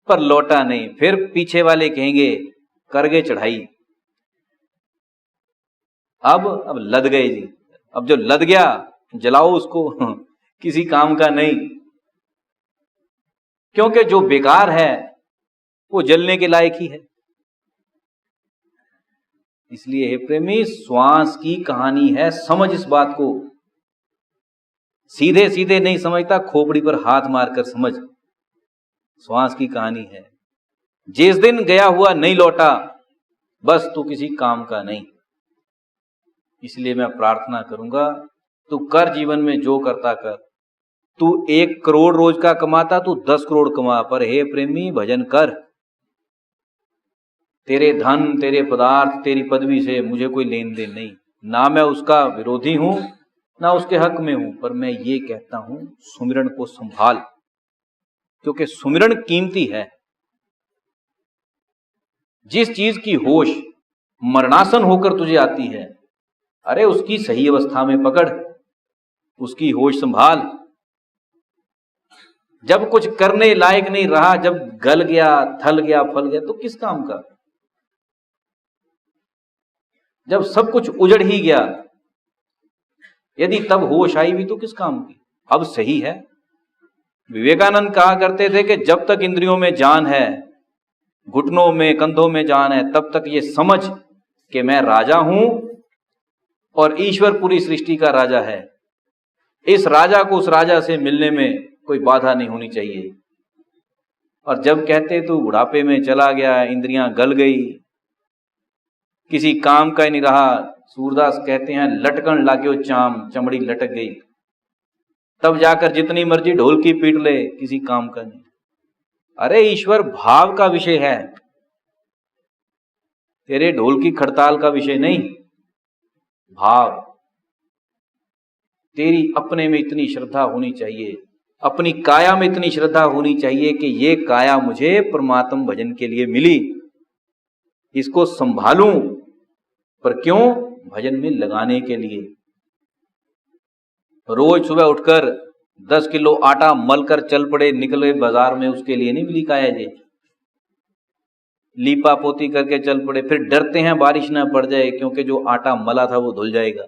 पर लौटा नहीं। फिर पीछे वाले कहेंगे करगे चढ़ाई, अब लद गए जी। अब जो लद गया जलाओ उसको, किसी काम का नहीं, क्योंकि जो बेकार है वो जलने के लायक ही है। इसलिए हे प्रेमी, श्वास की कहानी है, समझ इस बात को। सीधे सीधे नहीं समझता, खोपड़ी पर हाथ मारकर समझ। श्वास की कहानी है। जिस दिन गया हुआ नहीं लौटा, बस तू किसी काम का नहीं। इसलिए मैं प्रार्थना करूंगा, तू कर जीवन में जो करता कर। तू 1 करोड़ रोज का कमाता, तू 10 करोड़ कमा, पर हे प्रेमी भजन कर। तेरे धन, तेरे पदार्थ, तेरी पदवी से मुझे कोई लेन देन नहीं। ना मैं उसका विरोधी हूं, ना उसके हक में हूं, पर मैं ये कहता हूं सुमिरन को संभाल, क्योंकि सुमिरन कीमती है। जिस चीज की होश मरणासन होकर तुझे आती है, अरे उसकी सही अवस्था में पकड़, उसकी होश संभाल। जब कुछ करने लायक नहीं रहा, जब गल गया, थल गया, फल गया, तो किस काम का? जब सब कुछ उजड़ ही गया, यदि तब होश आई भी तो किस काम की? अब सही है। विवेकानंद कहा करते थे कि जब तक इंद्रियों में जान है, घुटनों में, कंधों में जान है, तब तक ये समझ कि मैं राजा हूं और ईश्वर पूरी सृष्टि का राजा है। इस राजा को उस राजा से मिलने में कोई बाधा नहीं होनी चाहिए। और जब कहते तू बुढ़ापे में चला गया, इंद्रियां गल गई, किसी काम का ही नहीं रहा, सूरदास कहते हैं लटकन लाग्यो चाम, चमड़ी लटक गई, तब जाकर जितनी मर्जी ढोल की पीट ले, किसी काम का नहीं। अरे ईश्वर भाव का विषय है, तेरे ढोल की खड़ताल का विषय नहीं। भाव, तेरी अपने में इतनी श्रद्धा होनी चाहिए, अपनी काया में इतनी श्रद्धा होनी चाहिए कि ये काया मुझे परमात्म भजन के लिए मिली, इसको संभालूं। पर क्यों? भजन में लगाने के लिए। रोज सुबह उठकर 10 किलो आटा मलकर चल पड़े, निकले बाजार में, उसके लिए नहीं मिली काया जी। लीपा पोती करके चल पड़े, फिर डरते हैं बारिश ना पड़ जाए क्योंकि जो आटा मला था वो धुल जाएगा।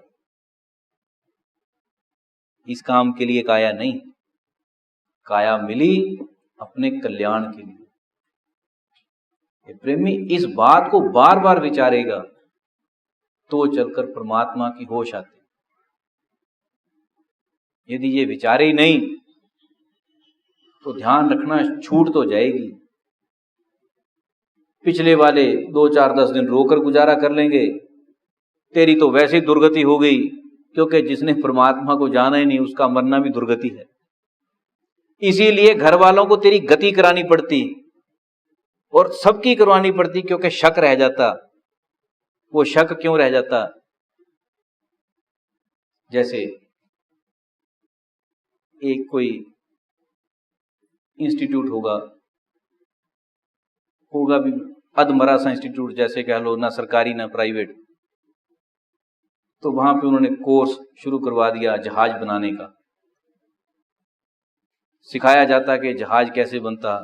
इस काम के लिए काया नहीं, काया मिली अपने कल्याण के लिए। प्रेमी इस बात को बार बार विचारेगा तो चलकर परमात्मा की होश आती। यदि ये विचारे ही नहीं तो ध्यान रखना छूट तो जाएगी। पिछले वाले 2-4-10 दिन रोकर गुजारा कर लेंगे, तेरी तो वैसे ही दुर्गति हो गई, क्योंकि जिसने परमात्मा को जाना ही नहीं उसका मरना भी दुर्गति है। इसीलिए घर वालों को तेरी गति करानी पड़ती और सबकी करवानी पड़ती, क्योंकि शक रह जाता। वो शक क्यों रह जाता? जैसे एक कोई इंस्टीट्यूट होगा भी अधमरा सा इंस्टीट्यूट, जैसे कह लो, ना सरकारी ना प्राइवेट, तो वहां पे उन्होंने कोर्स शुरू करवा दिया जहाज बनाने का। सिखाया जाता कि जहाज कैसे बनता,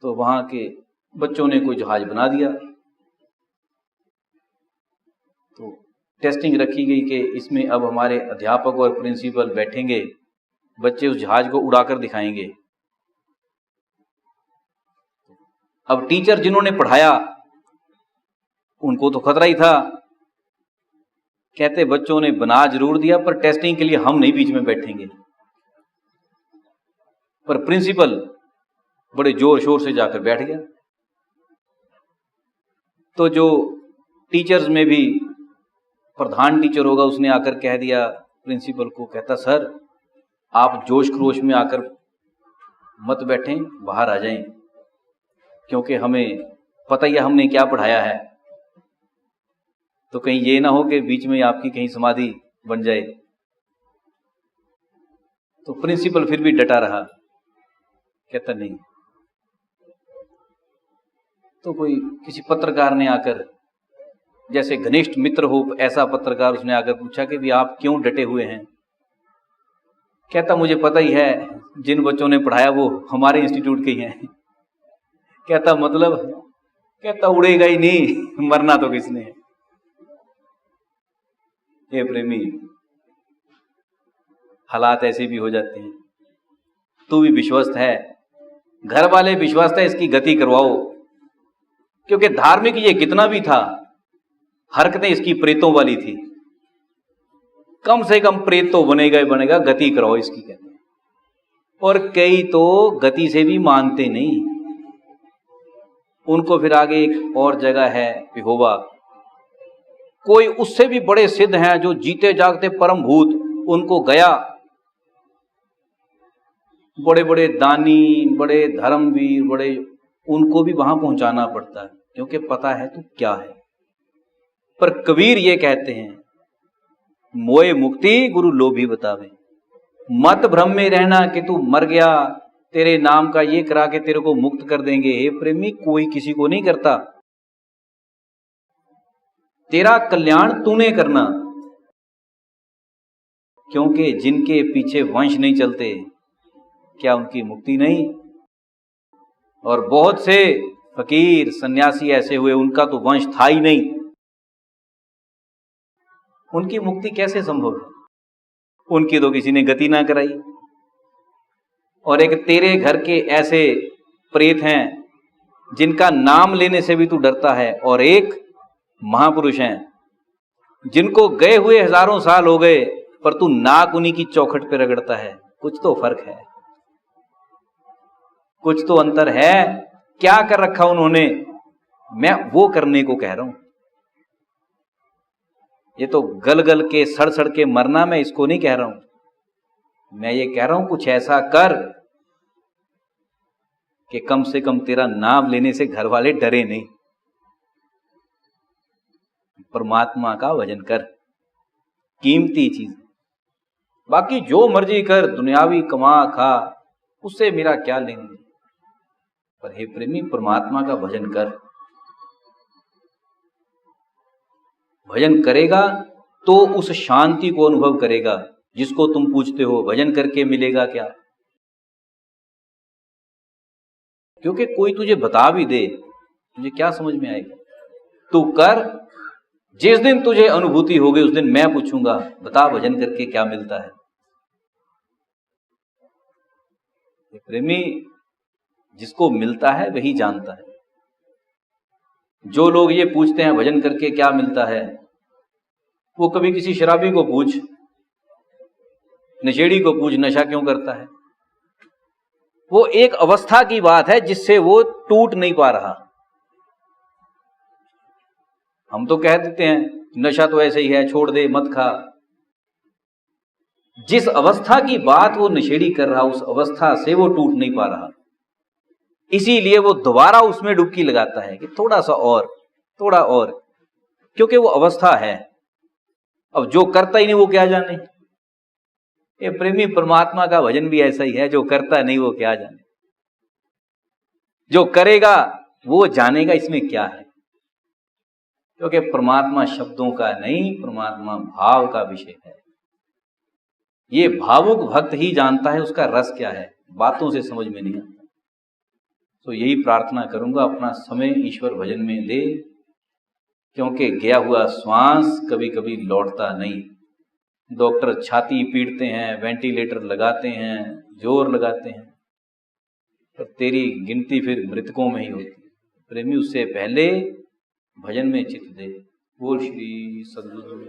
तो वहां के बच्चों ने कोई जहाज बना दिया। तो टेस्टिंग रखी गई कि इसमें अब हमारे अध्यापक और प्रिंसिपल बैठेंगे, बच्चे उस जहाज को उड़ाकर दिखाएंगे। अब टीचर जिन्होंने पढ़ाया उनको तो खतरा ही था, कहते बच्चों ने बना जरूर दिया पर टेस्टिंग के लिए हम नहीं बीच में बैठेंगे। पर प्रिंसिपल बड़े जोर शोर से जाकर बैठ गया। तो जो टीचर्स में भी प्रधान टीचर होगा उसने आकर कह दिया प्रिंसिपल को, कहता सर आप जोश खरोश में आकर मत बैठें, बाहर आ जाएं, क्योंकि हमें पता ही है हमने क्या पढ़ाया है, तो कहीं ये ना हो कि बीच में आपकी कहीं समाधि बन जाए। तो प्रिंसिपल फिर भी डटा रहा, कहता नहीं। तो कोई किसी पत्रकार ने आकर, जैसे घनिष्ठ मित्र हो ऐसा पत्रकार, उसने आकर पूछा कि भी आप क्यों डटे हुए हैं? कहता मुझे पता ही है जिन बच्चों ने पढ़ाया वो हमारे इंस्टीट्यूट के ही हैं। कहता मतलब? कहता उड़ेगा ही नहीं, मरना तो किसने है। हे प्रेमी, हालात ऐसे भी हो जाते हैं। तू भी विश्वस्त है, घर वाले विश्वस्त है, इसकी गति करवाओ, क्योंकि धार्मिक ये कितना भी था, हरकतें इसकी प्रेतों वाली थी। कम से कम प्रेत तो बनेगा ही बनेगा, गति कराओ इसकी, कहते हैं। और कई तो गति से भी मानते नहीं, उनको फिर आगे एक और जगह है पिहोवा, कोई उससे भी बड़े सिद्ध हैं जो जीते जागते परम भूत, उनको गया, बड़े बड़े दानी, बड़े धर्मवीर, बड़े, उनको भी वहां पहुंचाना पड़ता है, क्योंकि पता है तू क्या है। पर कबीर ये कहते हैं, मोए मुक्ति गुरु लोभी बतावे, मत भ्रम में रहना कि तू मर गया, तेरे नाम का ये करा के तेरे को मुक्त कर देंगे। हे प्रेमी, कोई किसी को नहीं करता, तेरा कल्याण तूने करना, क्योंकि जिनके पीछे वंश नहीं चलते क्या उनकी मुक्ति नहीं? और बहुत से फकीर सन्यासी ऐसे हुए उनका तो वंश था ही नहीं, उनकी मुक्ति कैसे संभव है? उनकी तो किसी ने गति ना कराई। और एक तेरे घर के ऐसे प्रेत हैं जिनका नाम लेने से भी तू डरता है, और एक महापुरुष हैं जिनको गए हुए हजारों साल हो गए पर तू नाक उन्हीं की चौखट पे रगड़ता है। कुछ तो फर्क है, कुछ तो अंतर है। क्या कर रखा उन्होंने, मैं वो करने को कह रहा हूं। ये तो गल गल के सड़ सड़ के मरना, मैं इसको नहीं कह रहा हूं। मैं ये कह रहा हूं कुछ ऐसा कर कि कम से कम तेरा नाम लेने से घर वाले डरे नहीं। परमात्मा का भजन कर, कीमती चीज। बाकी जो मर्जी कर, दुनियावी कमा खा, उससे मेरा क्या लेंगे। पर हे प्रेमी, परमात्मा का भजन कर। भजन करेगा तो उस शांति को अनुभव करेगा जिसको तुम पूछते हो। भजन करके मिलेगा क्या? क्योंकि कोई तुझे बता भी दे, तुझे क्या समझ में आएगा? तू कर, जिस दिन तुझे अनुभूति होगी उस दिन मैं पूछूंगा, बता भजन करके क्या मिलता है। प्रेमी, जिसको मिलता है वही जानता है। जो लोग ये पूछते हैं भजन करके क्या मिलता है, वो कभी किसी शराबी को पूछ, नशेड़ी को पूछ, नशा क्यों करता है। वो एक अवस्था की बात है जिससे वो टूट नहीं पा रहा। हम तो कह देते हैं नशा तो ऐसे ही है, छोड़ दे, मत खा। जिस अवस्था की बात वो नशेड़ी कर रहा, उस अवस्था से वो टूट नहीं पा रहा। इसीलिए वो दोबारा उसमें डुबकी लगाता है कि थोड़ा सा और, थोड़ा और, क्योंकि वो अवस्था है। अब जो करता ही नहीं वो क्या जाने। ये प्रेमी, परमात्मा का भजन भी ऐसा ही है, जो करता नहीं वो क्या जाने, जो करेगा वो जानेगा इसमें क्या है। क्योंकि परमात्मा शब्दों का नहीं, परमात्मा भाव का विषय है। ये भावुक भक्त ही जानता है उसका रस क्या है, बातों से समझ में नहीं आता। तो यही प्रार्थना करूंगा, अपना समय ईश्वर भजन में दे, क्योंकि गया हुआ श्वास कभी कभी लौटता नहीं। डॉक्टर छाती पीटते हैं, वेंटिलेटर लगाते हैं, जोर लगाते हैं, पर तेरी गिनती फिर मृतकों में ही होती। प्रेमी, उससे पहले भजन में चित्त दे। बोल श्री सद्गुरु।